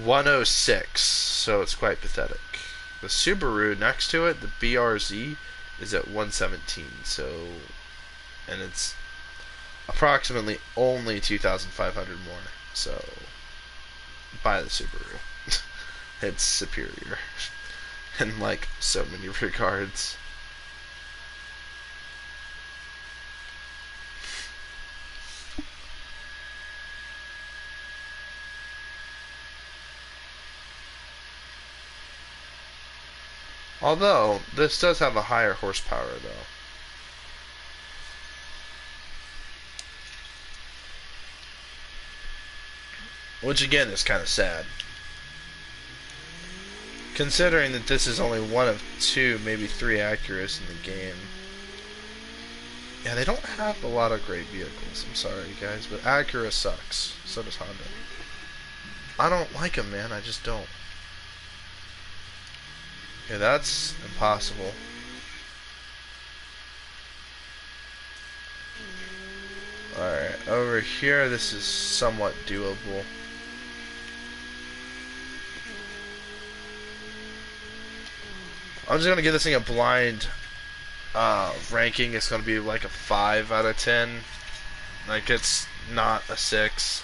106, so it's quite pathetic. The Subaru next to it, the BRZ, is at 117, so, and it's approximately only 2,500 more, so buy the Subaru. It's superior in like so many regards. Although, this does have a higher horsepower, though. which again is kind of sad. Considering that this is only one of 2, maybe 3 Acuras in the game. Yeah, they don't have a lot of great vehicles, I'm sorry guys, but Acura sucks. So does Honda. I don't like them, man, I just don't. Okay, that's impossible. Alright, over here this is somewhat doable. I'm just gonna give this thing a blind ranking. It's gonna be like a 5 out of 10. Like, it's not a 6,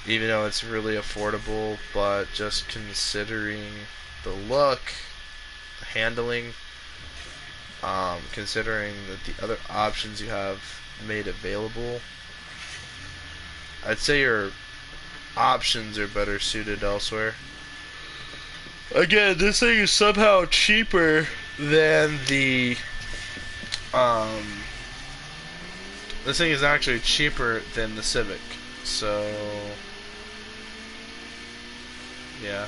even though it's really affordable, but just considering the look, the handling, considering that the other options you have made available, I'd say your options are better suited elsewhere. Again, this thing is somehow cheaper than the this thing is actually cheaper than the Civic, so yeah.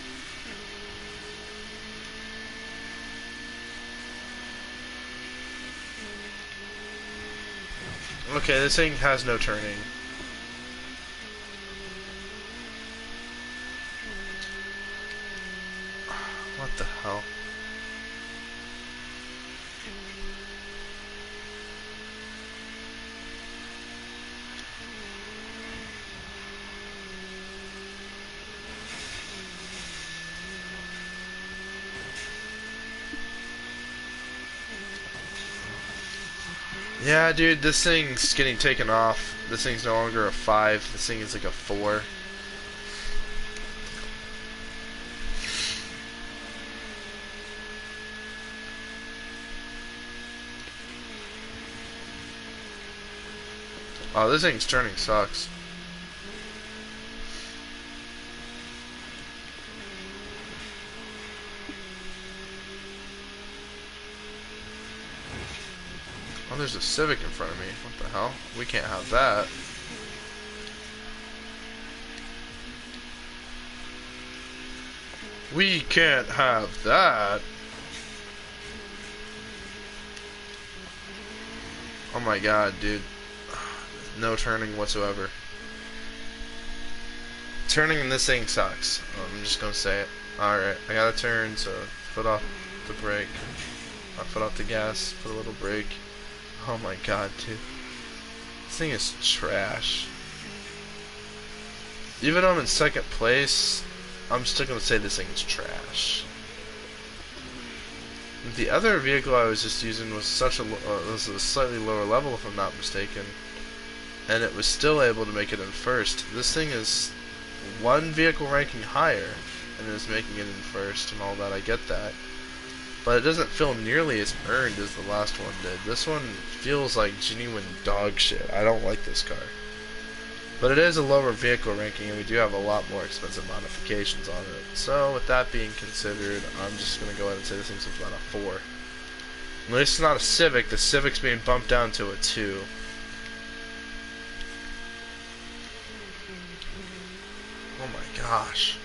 Okay, this thing has no turning. What the hell? Yeah, dude, this thing's getting taken off. This thing's no longer a 5. This thing is like a 4. Oh, this thing's turning sucks. Oh, there's a Civic in front of me. What the hell? We can't have that. We can't have that. Oh my god, dude. No turning whatsoever. Turning in this thing sucks. I'm just gonna say it. Alright, I gotta turn, so foot off the brake. Foot off the gas, put a little brake. Oh my god, dude. This thing is trash. Even though I'm in second place, I'm still gonna say this thing is trash. The other vehicle I was just using was was a slightly lower level, if I'm not mistaken, and it was still able to make it in first. This thing is one vehicle ranking higher, and is making it in first and all that. I get that. But it doesn't feel nearly as earned as the last one did. This one feels like genuine dog shit. I don't like this car. But it is a lower vehicle ranking, and we do have a lot more expensive modifications on it. So, with that being considered, I'm just going to go ahead and say this thing's about a 4. At least it's not a Civic. The Civic's being bumped down to a 2. Oh my gosh.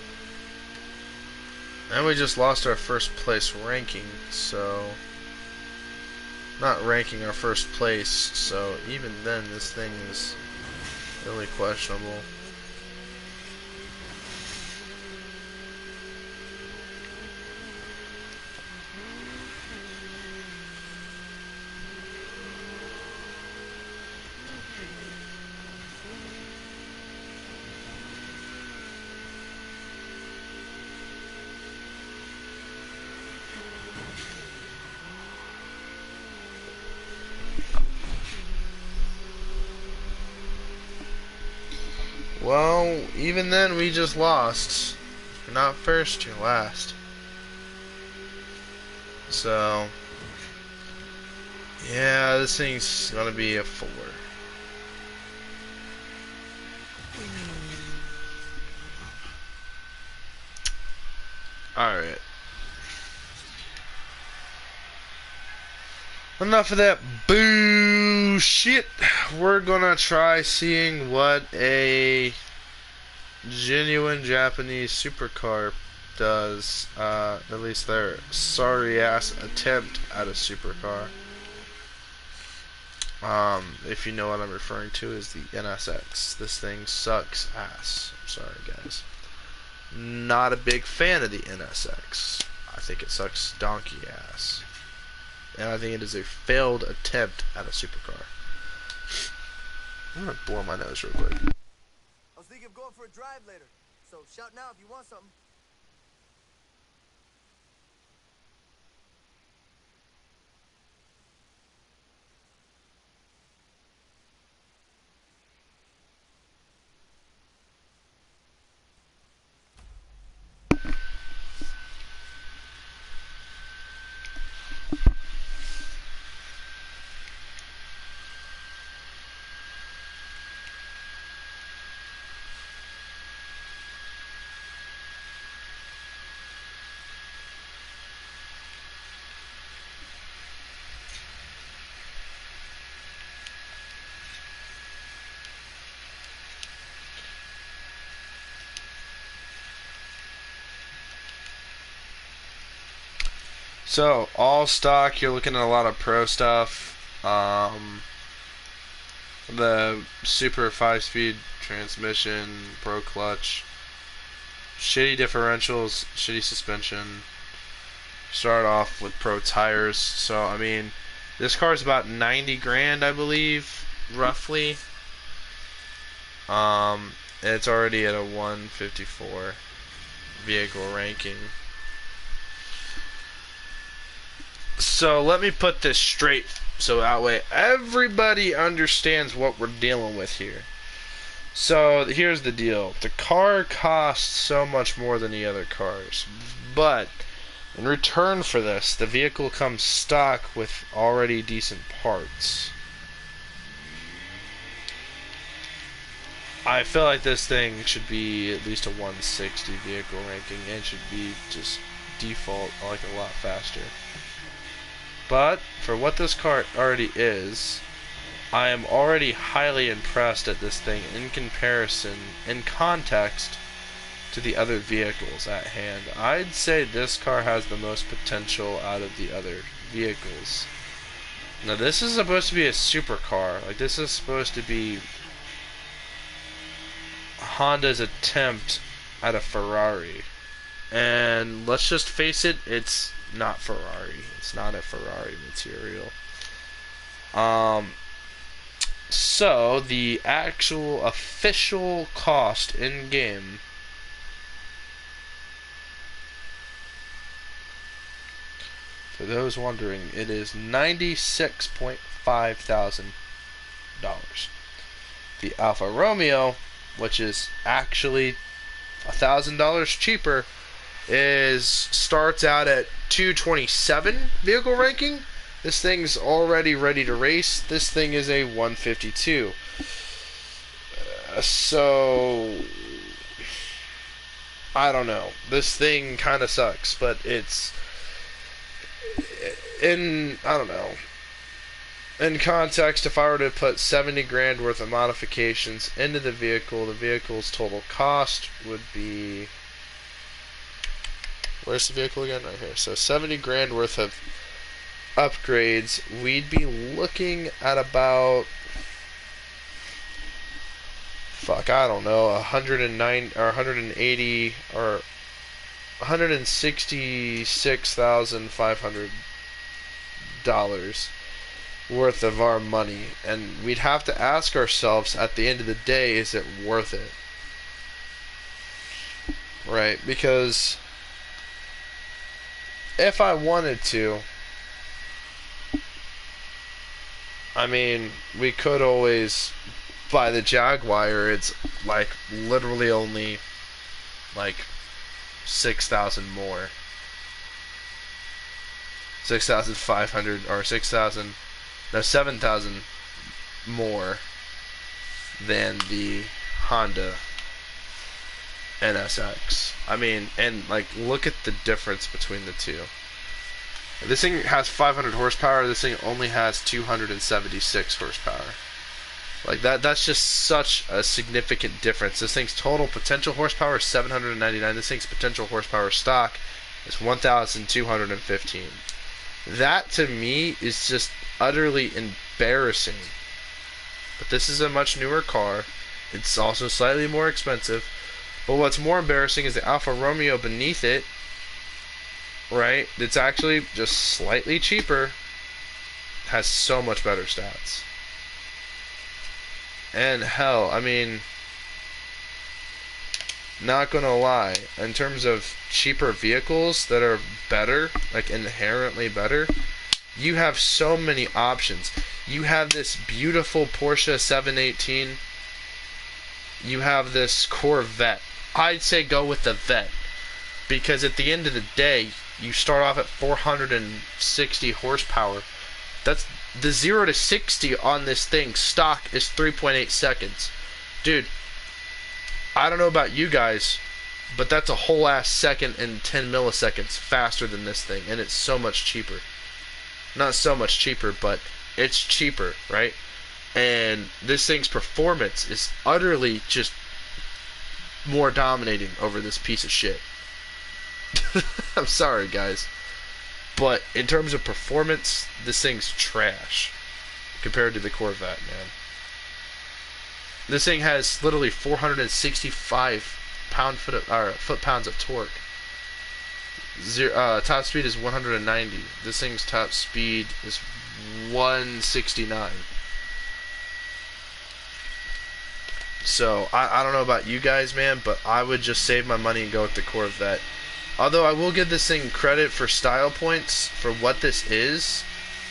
And we just lost our first place ranking, so... Not ranking, our first place, so even then this thing is really questionable. Well, even then we just lost. If you're not first, you're last. So, yeah, this thing's gonna be a 4. Alright. Enough of that bullshit. We're gonna try seeing what a genuine Japanese supercar does, at least their sorry ass attempt at a supercar. If you know what I'm referring to, is the NSX. This thing sucks ass. I'm sorry, guys. Not a big fan of the NSX. I think it sucks donkey ass. And I think it is a failed attempt at a supercar. I'm gonna blow my nose real quick. I was thinking of going for a drive later, so shout now if you want something. So, all stock, you're looking at a lot of pro stuff. The super 5-speed transmission, pro clutch, shitty differentials, shitty suspension. Start off with pro tires. So, I mean, this car is about 90 grand, I believe, roughly. It's already at a 154 vehicle ranking. So let me put this straight so that way everybody understands what we're dealing with here. So here's the deal. The car costs so much more than the other cars, but in return for this, the vehicle comes stock with already decent parts. I feel like this thing should be at least a 160 vehicle ranking and should be just default like a lot faster. But for what this car already is, I am already highly impressed at this thing in comparison, in context, to the other vehicles at hand. I'd say this car has the most potential out of the other vehicles. Now this is supposed to be a supercar. Like, this is supposed to be Honda's attempt at a Ferrari. And let's just face it, it's not Ferrari. It's not a Ferrari material. So the actual official cost in game for those wondering, it is $96.5 thousand. The Alfa Romeo, which is actually $1,000 cheaper, starts out at 227 vehicle ranking. This thing's already ready to race. This thing is a 152. So I don't know. This thing kind of sucks, but it's I don't know. In context, if I were to put 70 grand worth of modifications into the vehicle's total cost would be, where's the vehicle again? Right here. So 70 grand worth of upgrades, we'd be looking at about, I don't know, 109 or 180 or $166,500 worth of our money, and we'd have to ask ourselves at the end of the day, is it worth it? Right? Because if I wanted to, I mean, we could always buy the Jaguar. It's like literally only like 6,000 more, 6,500 or 6,000. No, 7,000 more than the Honda NSX. I mean, and like, look at the difference between the two. This thing has 500 horsepower. This thing only has 276 horsepower. Like that's just such a significant difference. This thing's total potential horsepower is 799. This thing's potential horsepower stock is 1,215. That to me is just utterly embarrassing. But this is a much newer car. It's also slightly more expensive. But what's more embarrassing is the Alfa Romeo beneath it, right? It's actually just slightly cheaper, has so much better stats. And hell, I mean, not gonna lie, in terms of cheaper vehicles that are better, like inherently better, you have so many options. You have this beautiful Porsche 718. You have this Corvette. I'd say go with the Vet, because at the end of the day, you start off at 460 horsepower. That's the 0 to 60 on this thing stock is 3.8 seconds. Dude, I don't know about you guys, but that's a whole ass second and 10 milliseconds faster than this thing, and it's so much cheaper. Not so much cheaper, but it's cheaper, right? And this thing's performance is utterly just more dominating over this piece of shit. I'm sorry, guys. But in terms of performance, this thing's trash compared to the Corvette, man. This thing has literally 465 foot-pounds of torque. Top speed is 190. This thing's top speed is 169. So, I don't know about you guys, man, but I would just save my money and go with the Corvette. Although I will give this thing credit for style points for what this is,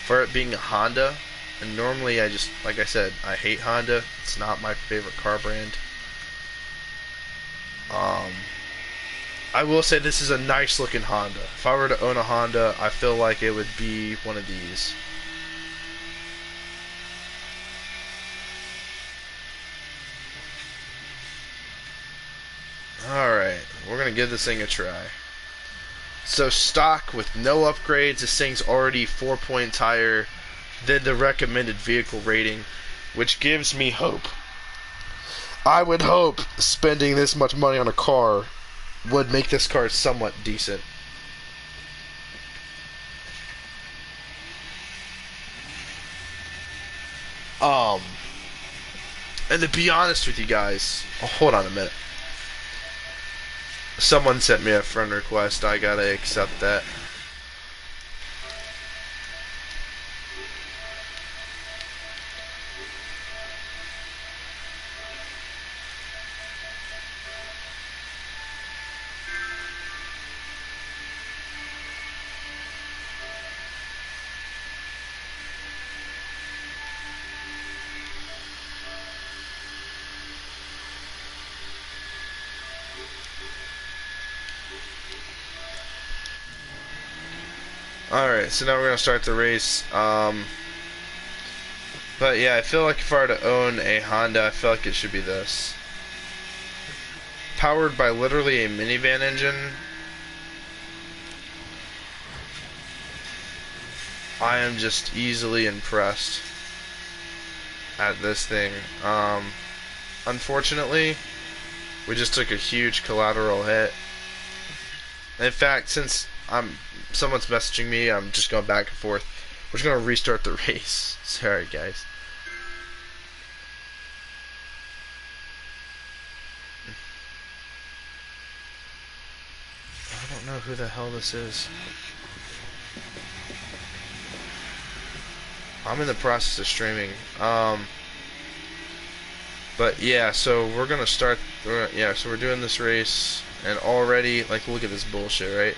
for it being a Honda. And normally like I said, I hate Honda. It's not my favorite car brand. I will say this is a nice looking Honda. If I were to own a Honda, I feel like it would be one of these. Alright, we're going to give this thing a try. So stock with no upgrades, this thing's already 4 points higher than the recommended vehicle rating, which gives me hope. I would hope spending this much money on a car would make this car somewhat decent. And to be honest with you guys, hold on a minute. Someone sent me a friend request. I gotta accept that. Alright, so now we're going to start the race. But yeah, I feel like if I were to own a Honda, I feel like it should be this. Powered by literally a minivan engine. I am just easily impressed at this thing. Unfortunately, we just took a huge collateral hit. In fact, since someone's messaging me, I'm just going back and forth. We're just going to restart the race. Sorry, guys. I don't know who the hell this is. I'm in the process of streaming. But yeah, so we're going to start. Yeah, so we're doing this race, and already, like, look at this bullshit, right?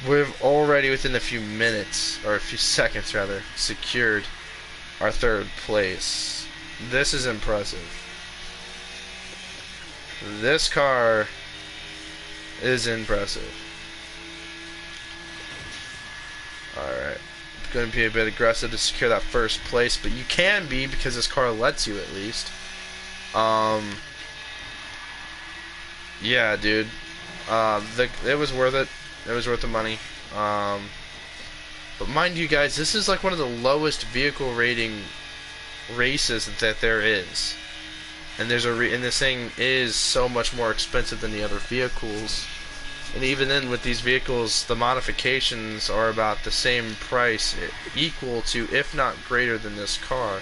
We've already, within a few minutes, or a few seconds rather, secured our third place. This is impressive. This car is impressive. Alright. It's going to be a bit aggressive to secure that first place, but you can be, because this car lets you at least. Yeah, dude. It was worth it. It was worth the money. But mind you guys, this is like one of the lowest vehicle rating races that there is. And there's and this thing is so much more expensive than the other vehicles. And even then, with these vehicles, the modifications are about the same price, equal to, if not greater than this car.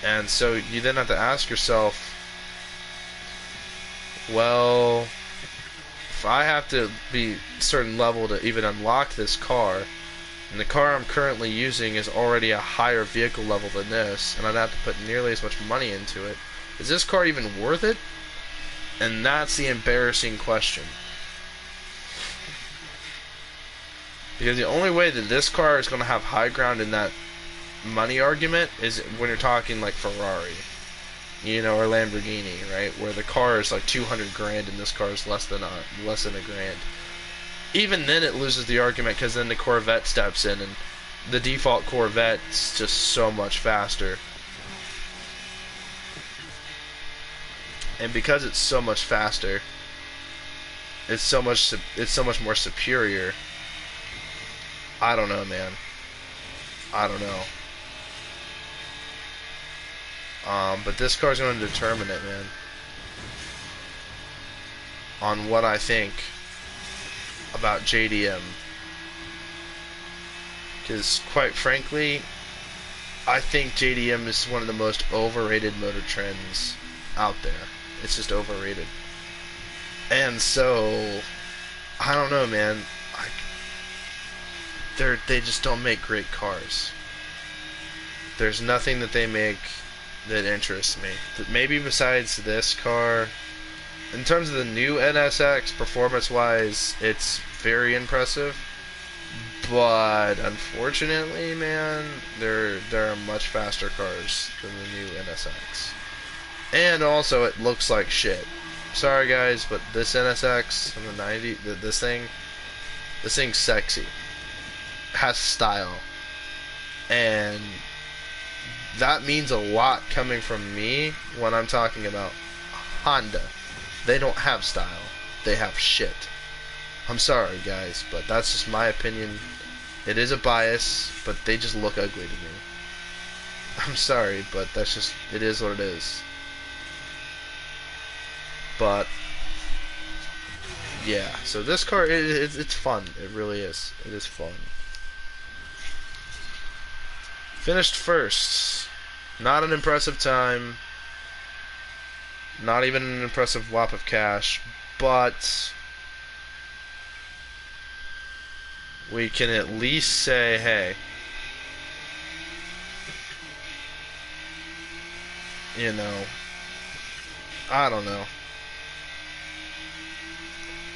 And so you then have to ask yourself, well, if I have to be a certain level to even unlock this car, and the car I'm currently using is already a higher vehicle level than this, and I'd have to put nearly as much money into it, is this car even worth it? And that's the embarrassing question. Because the only way that this car is going to have high ground in that money argument is when you're talking like Ferrari, you know, or Lamborghini, right? Where the car is like 200 grand and this car is less than a grand. Even then it loses the argument because then the Corvette steps in and the default Corvette's just so much faster. And because it's so much faster, it's so much more superior. I don't know, man. I don't know. But this car's going to determine it, man. On what I think about JDM. Because, quite frankly, I think JDM is one of the most overrated motor trends out there. It's just overrated. And so, I don't know, man. They just don't make great cars. There's nothing that they make that interests me. Maybe besides this car, in terms of the new NSX, performance-wise, it's very impressive. But unfortunately, man, there are much faster cars than the new NSX. And also, it looks like shit. Sorry, guys, but this NSX from the 90, this thing's sexy. Has style. And that means a lot coming from me when I'm talking about Honda. They don't have style. They have shit. I'm sorry, guys, but that's just my opinion. It is a bias, but they just look ugly to me. I'm sorry, but that's just, it is what it is. But yeah, so this car, it's fun. It really is. It is fun. Finished first. Not an impressive time. Not even an impressive whop of cash. But we can at least say, hey, you know, I don't know.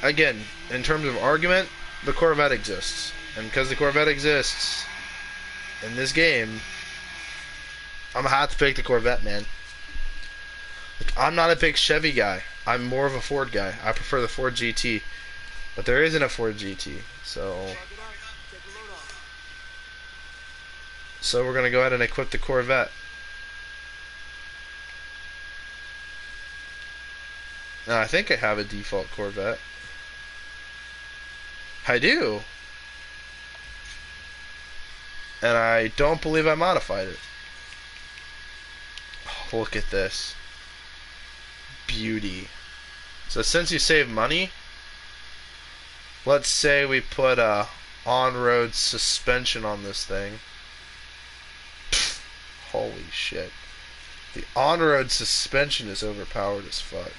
Again, in terms of argument, the Corvette exists. And because the Corvette exists in this game, I'm gonna have to pick the Corvette, man. Like, I'm not a big Chevy guy. I'm more of a Ford guy. I prefer the Ford GT. But there isn't a Ford GT, so we're gonna go ahead and equip the Corvette. Now, I think I have a default Corvette. I do. And I don't believe I modified it. Oh, look at this. Beauty. So since you save money, let's say we put a on-road suspension on this thing. Pfft, holy shit. The on-road suspension is overpowered as fuck.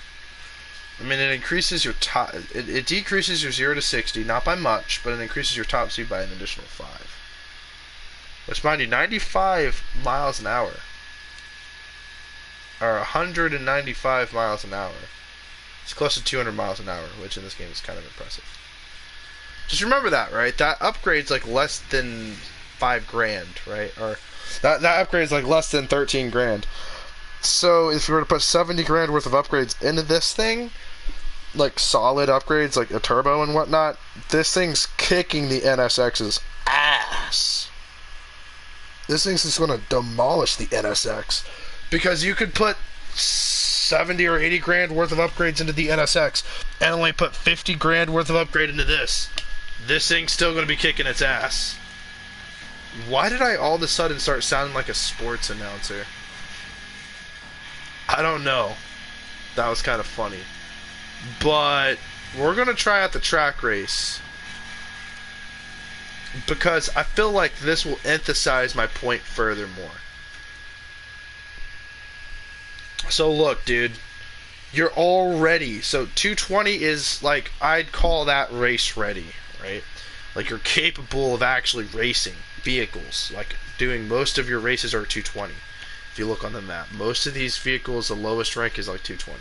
I mean, it increases your top. It decreases your 0 to 60, not by much, but it increases your top speed by an additional 5. Which, mind you, 95 miles an hour. Or 195 miles an hour. It's close to 200 miles an hour, which in this game is kind of impressive. Just remember that, right? That upgrade's like less than 5 grand, right? Or that upgrade's like less than 13 grand. So if you were to put 70 grand worth of upgrades into this thing, like solid upgrades, like a turbo and whatnot, this thing's kicking the NSX's ass. This thing's just going to demolish the NSX. Because you could put 70 or 80 grand worth of upgrades into the NSX and only put 50 grand worth of upgrade into this. This thing's still going to be kicking its ass. Why did I all of a sudden start sounding like a sports announcer? I don't know. That was kind of funny. But we're going to try out the track race. Because I feel like this will emphasize my point furthermore. So look, dude. You're already... So 220 is like... I'd call that race ready, right? Like you're capable of actually racing vehicles. Like doing most of your races are 220. If you look on the map. Most of these vehicles, the lowest rank is like 220.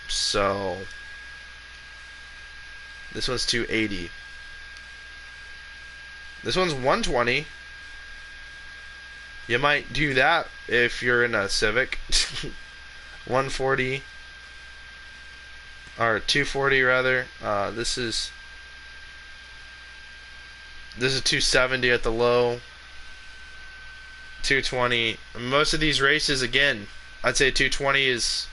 So... This one's 280. This one's 120. You might do that if you're in a Civic. 140. Or 240 rather. This is 270 at the low. 220. Most of these races, again, I'd say 220 is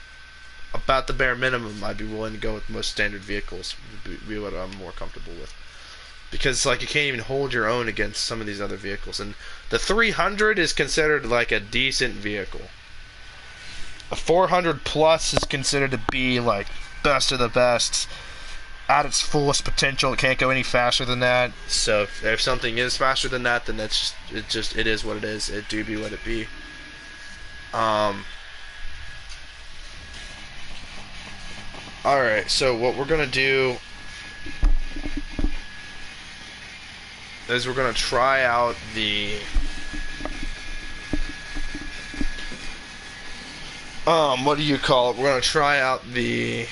about the bare minimum. I'd be willing to go with most standard vehicles. Be what I'm more comfortable with. Because like you can't even hold your own against some of these other vehicles. And the 300 is considered like a decent vehicle. A 400 plus is considered to be like best of the best. At its fullest potential, it can't go any faster than that. So if something is faster than that, then that's it is what it is. It do be what it be. Alright, so what we're gonna do is we're gonna try out the what do you call it? We're gonna try out the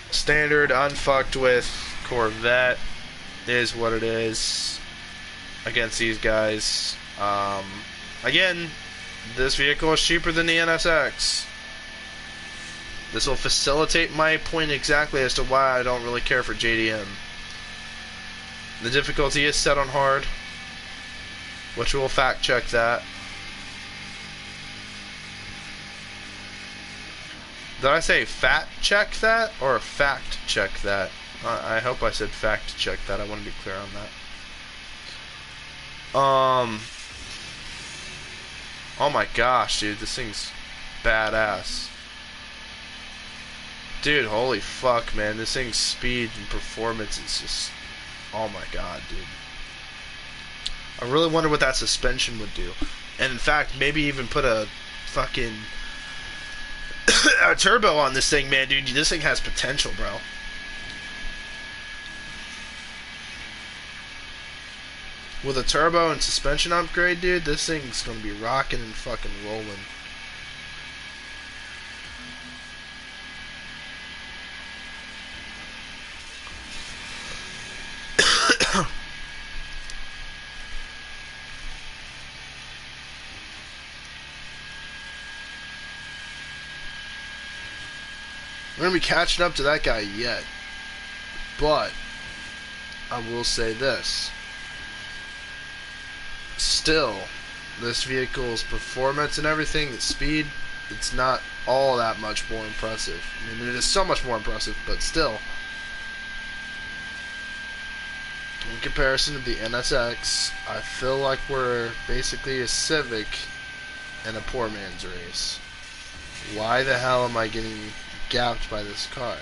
standard unfucked with Corvette is what it is against these guys. Again, this vehicle is cheaper than the NSX. This will facilitate my point exactly as to why I don't really care for JDM. The difficulty is set on hard, which will fact check that. Did I say fact check that or fact check that? I hope I said fact check that. I want to be clear on that. Oh my gosh, dude, this thing's badass. Dude, holy fuck, man. This thing's speed and performance is just... Oh my god, dude. I really wonder what that suspension would do. And in fact, maybe even put a fucking... a turbo on this thing, man, dude. This thing has potential, bro. With a turbo and suspension upgrade, dude, this thing's gonna be rocking and fucking rolling. We're going to be catching up to that guy yet. But I will say this. Still, this vehicle's performance and everything, its speed, it's not all that much more impressive. I mean, it is so much more impressive, but still. In comparison to the NSX, I feel like we're basically a Civic in a poor man's race. Why the hell am I getting gapped by this car?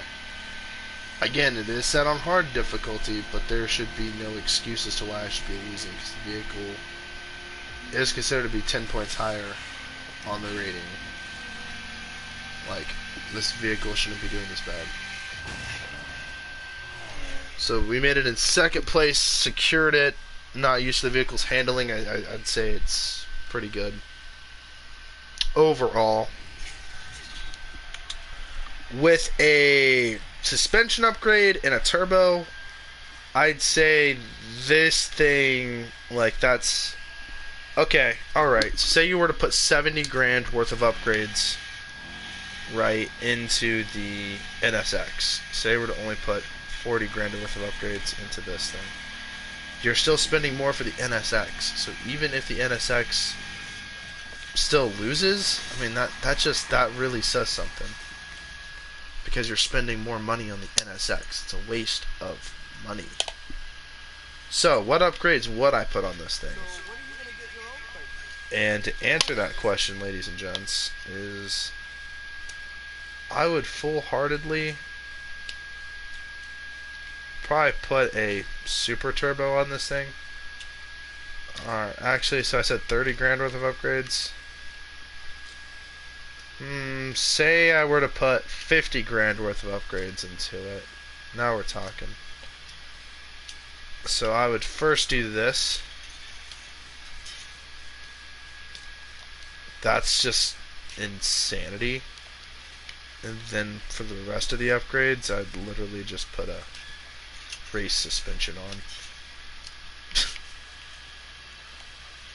Again, it is set on hard difficulty, but there should be no excuse as to why I should be losing, because the vehicle is considered to be 10 points higher on the rating. Like, this vehicle shouldn't be doing this bad. So we made it in second place, secured it, not used to the vehicle's handling. I'd say it's pretty good overall. With a suspension upgrade and a turbo, I'd say this thing, like, that's okay. Alright, so say you were to put 70 grand worth of upgrades right into the NSX. Say you were to only put 40 grand worth of upgrades into this thing. You're still spending more for the NSX. So even if the NSX still loses, I mean, that really says something. Because you're spending more money on the NSX. It's a waste of money. So, what upgrades would I put on this thing? So when are you gonna get your own place? And to answer that question, ladies and gents, is I would full-heartedly probably put a super turbo on this thing. Alright, actually, so I said 30 grand worth of upgrades. Say I were to put 50 grand worth of upgrades into it. Now we're talking. So I would first do this. That's just insanity. And then for the rest of the upgrades, I'd literally just put a race suspension on.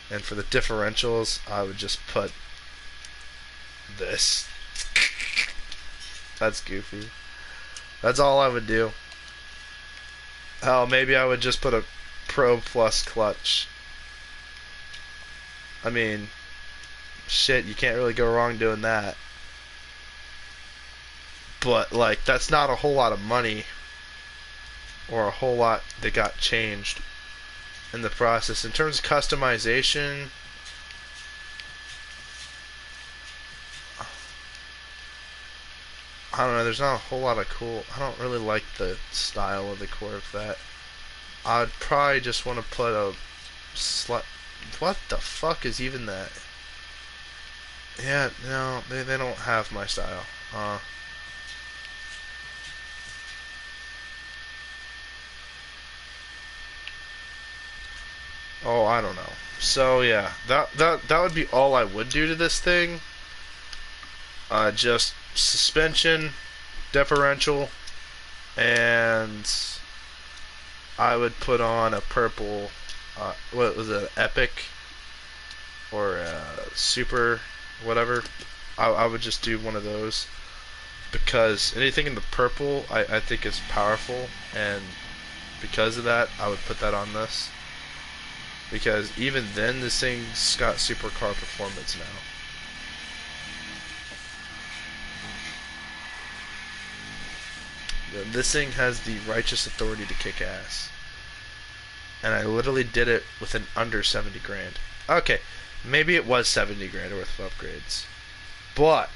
And for the differentials, I would just put this. That's goofy. That's all I would do. Hell, maybe I would just put a Pro Plus clutch. I mean, shit, you can't really go wrong doing that. But, like, that's not a whole lot of money or a whole lot that got changed in the process. In terms of customization, I don't know, there's not a whole lot of cool. I don't really like the style of the Corvette. I'd probably just want to put a what the fuck is even that? Yeah, no, they don't have my style. Oh, I don't know. So yeah, that would be all I would do to this thing. Just suspension, differential, and I would put on a purple. What was it? Epic or super, whatever. I would just do one of those because anything in the purple I think is powerful, and because of that, I would put that on this. Because even then, this thing's got supercar performance now. This thing has the righteous authority to kick ass. And I literally did it with an under 70 grand. Okay, maybe it was 70 grand worth of upgrades. But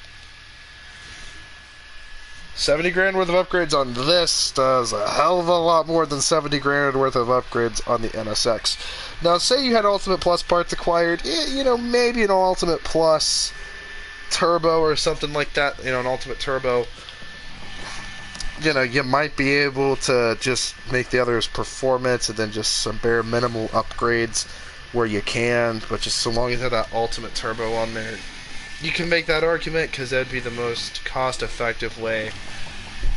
70 grand worth of upgrades on this does a hell of a lot more than 70 grand worth of upgrades on the NSX. Now, say you had Ultimate Plus parts acquired, you know, maybe an Ultimate Plus Turbo or something like that, you know, an Ultimate Turbo. You know, you might be able to just make the others performance and then just some bare minimal upgrades where you can, but just so long as you have that Ultimate Turbo on there, you can make that argument because that'd be the most cost-effective way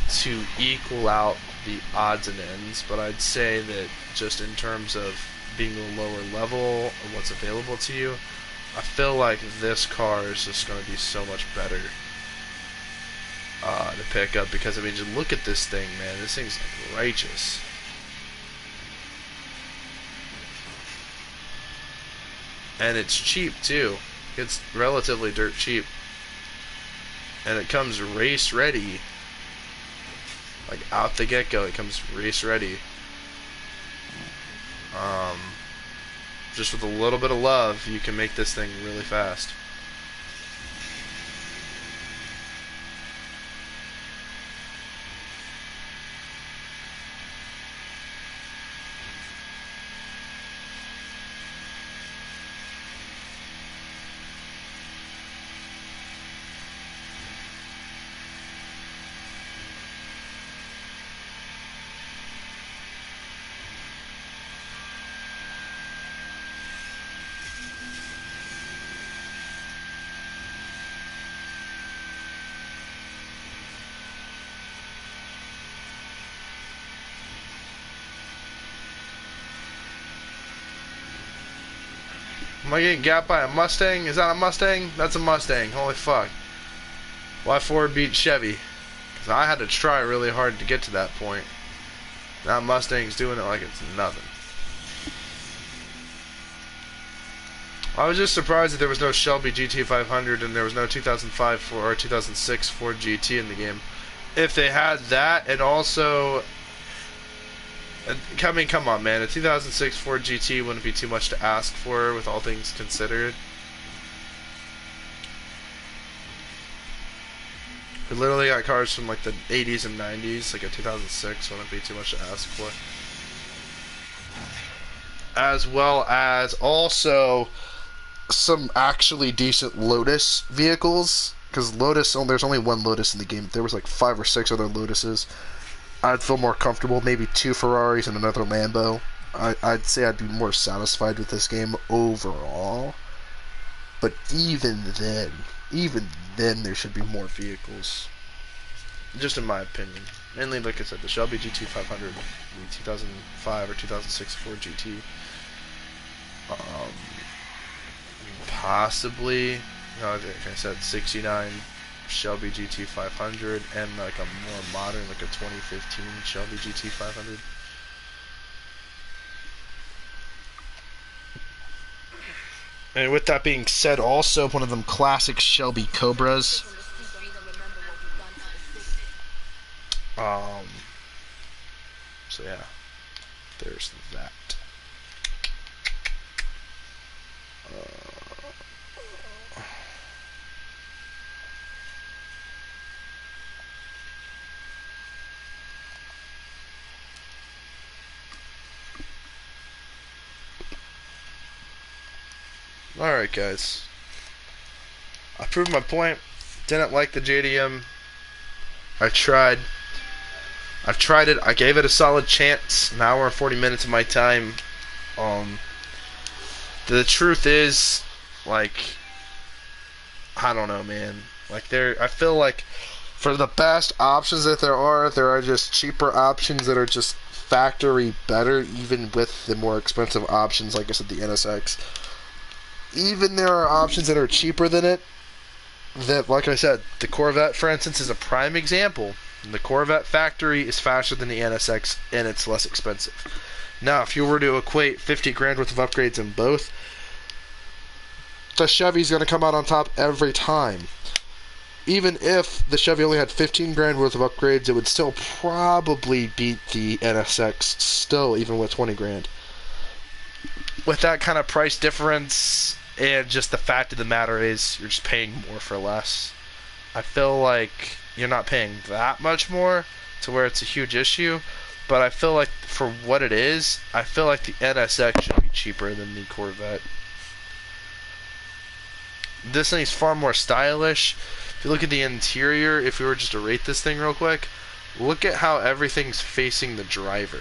to equal out the odds and ends. But I'd say that just in terms of being a lower level of what's available to you, I feel like this car is just going to be so much better to pick up, because I mean, just look at this thing, man. This thing's like righteous. And it's cheap too. It's relatively dirt cheap. And it comes race ready. Like out the get-go, it comes race ready. Just with a little bit of love, you can make this thing really fast. Am I getting gapped by a Mustang? Is that a Mustang? That's a Mustang. Holy fuck. Why Ford beat Chevy? Because I had to try really hard to get to that point. Now Mustang's doing it like it's nothing. I was just surprised that there was no Shelby GT500 and there was no 2005 or 2006 Ford GT in the game. If they had that, and also I mean, come on, man. A 2006 Ford GT wouldn't be too much to ask for, with all things considered. We literally got cars from like the 80s and 90s. Like a 2006 wouldn't be too much to ask for. As well as also some actually decent Lotus vehicles. Because Lotus, there's only one Lotus in the game. If there was like 5 or 6 other Lotuses, I'd feel more comfortable. Maybe 2 Ferraris and another Lambo. I'd say I'd be more satisfied with this game overall. But even then, there should be more vehicles. Just in my opinion. Mainly, like I said, the Shelby GT 500, the 2005 or 2006 Ford GT. Possibly, like I said, 69 Shelby GT 500 and like a more modern, like a 2015 Shelby GT 500. And with that being said, also one of them classic Shelby Cobras. So yeah, there's that. Alright, guys. I proved my point. Didn't like the JDM. I tried. I've tried it. I gave it a solid chance. An hour and 40 minutes of my time. The truth is, like, I don't know, man. Like, I feel like for the best options that there are just cheaper options that are just factory better, even with the more expensive options, like I said, the NSX. Even there are options that are cheaper than it. That, like I said, the Corvette, for instance, is a prime example. The Corvette factory is faster than the NSX, and it's less expensive. Now, if you were to equate 50 grand worth of upgrades in both, the Chevy's going to come out on top every time. Even if the Chevy only had 15 grand worth of upgrades, it would still probably beat the NSX, still, even with 20 grand. With that kind of price difference, and just the fact of the matter is, you're just paying more for less. I feel like you're not paying that much more to where it's a huge issue, but I feel like for what it is, I feel like the NSX should be cheaper than the Corvette. This thing is far more stylish. If you look at the interior, if we were just to rate this thing real quick, look at how everything's facing the driver.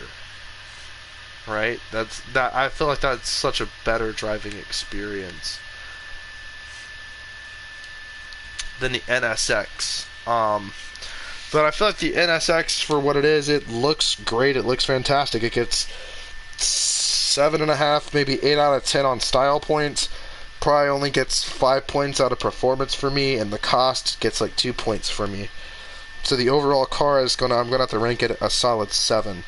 Right? I feel like that's such a better driving experience than the NSX. But I feel like the NSX, for what it is, it looks great. It looks fantastic. It gets 7.5, maybe 8 out of 10 on style points. Probably only gets 5 points out of performance for me, and the cost gets like 2 points for me. So the overall car is I'm gonna have to rank it a solid 7.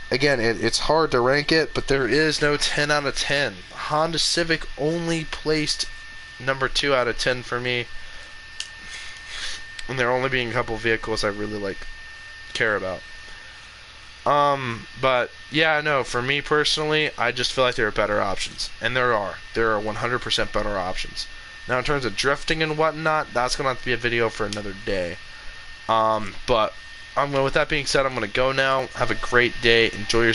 Again, it's hard to rank it, but there is no 10 out of 10. Honda Civic only placed number 2 out of 10 for me. And there only being a couple vehicles I really care about. But yeah, no, for me personally, I just feel like there are better options. And there are 100% better options. Now in terms of drifting and whatnot, that's gonna have to be a video for another day. But with that being said, I'm gonna go now. Have a great day. Enjoy your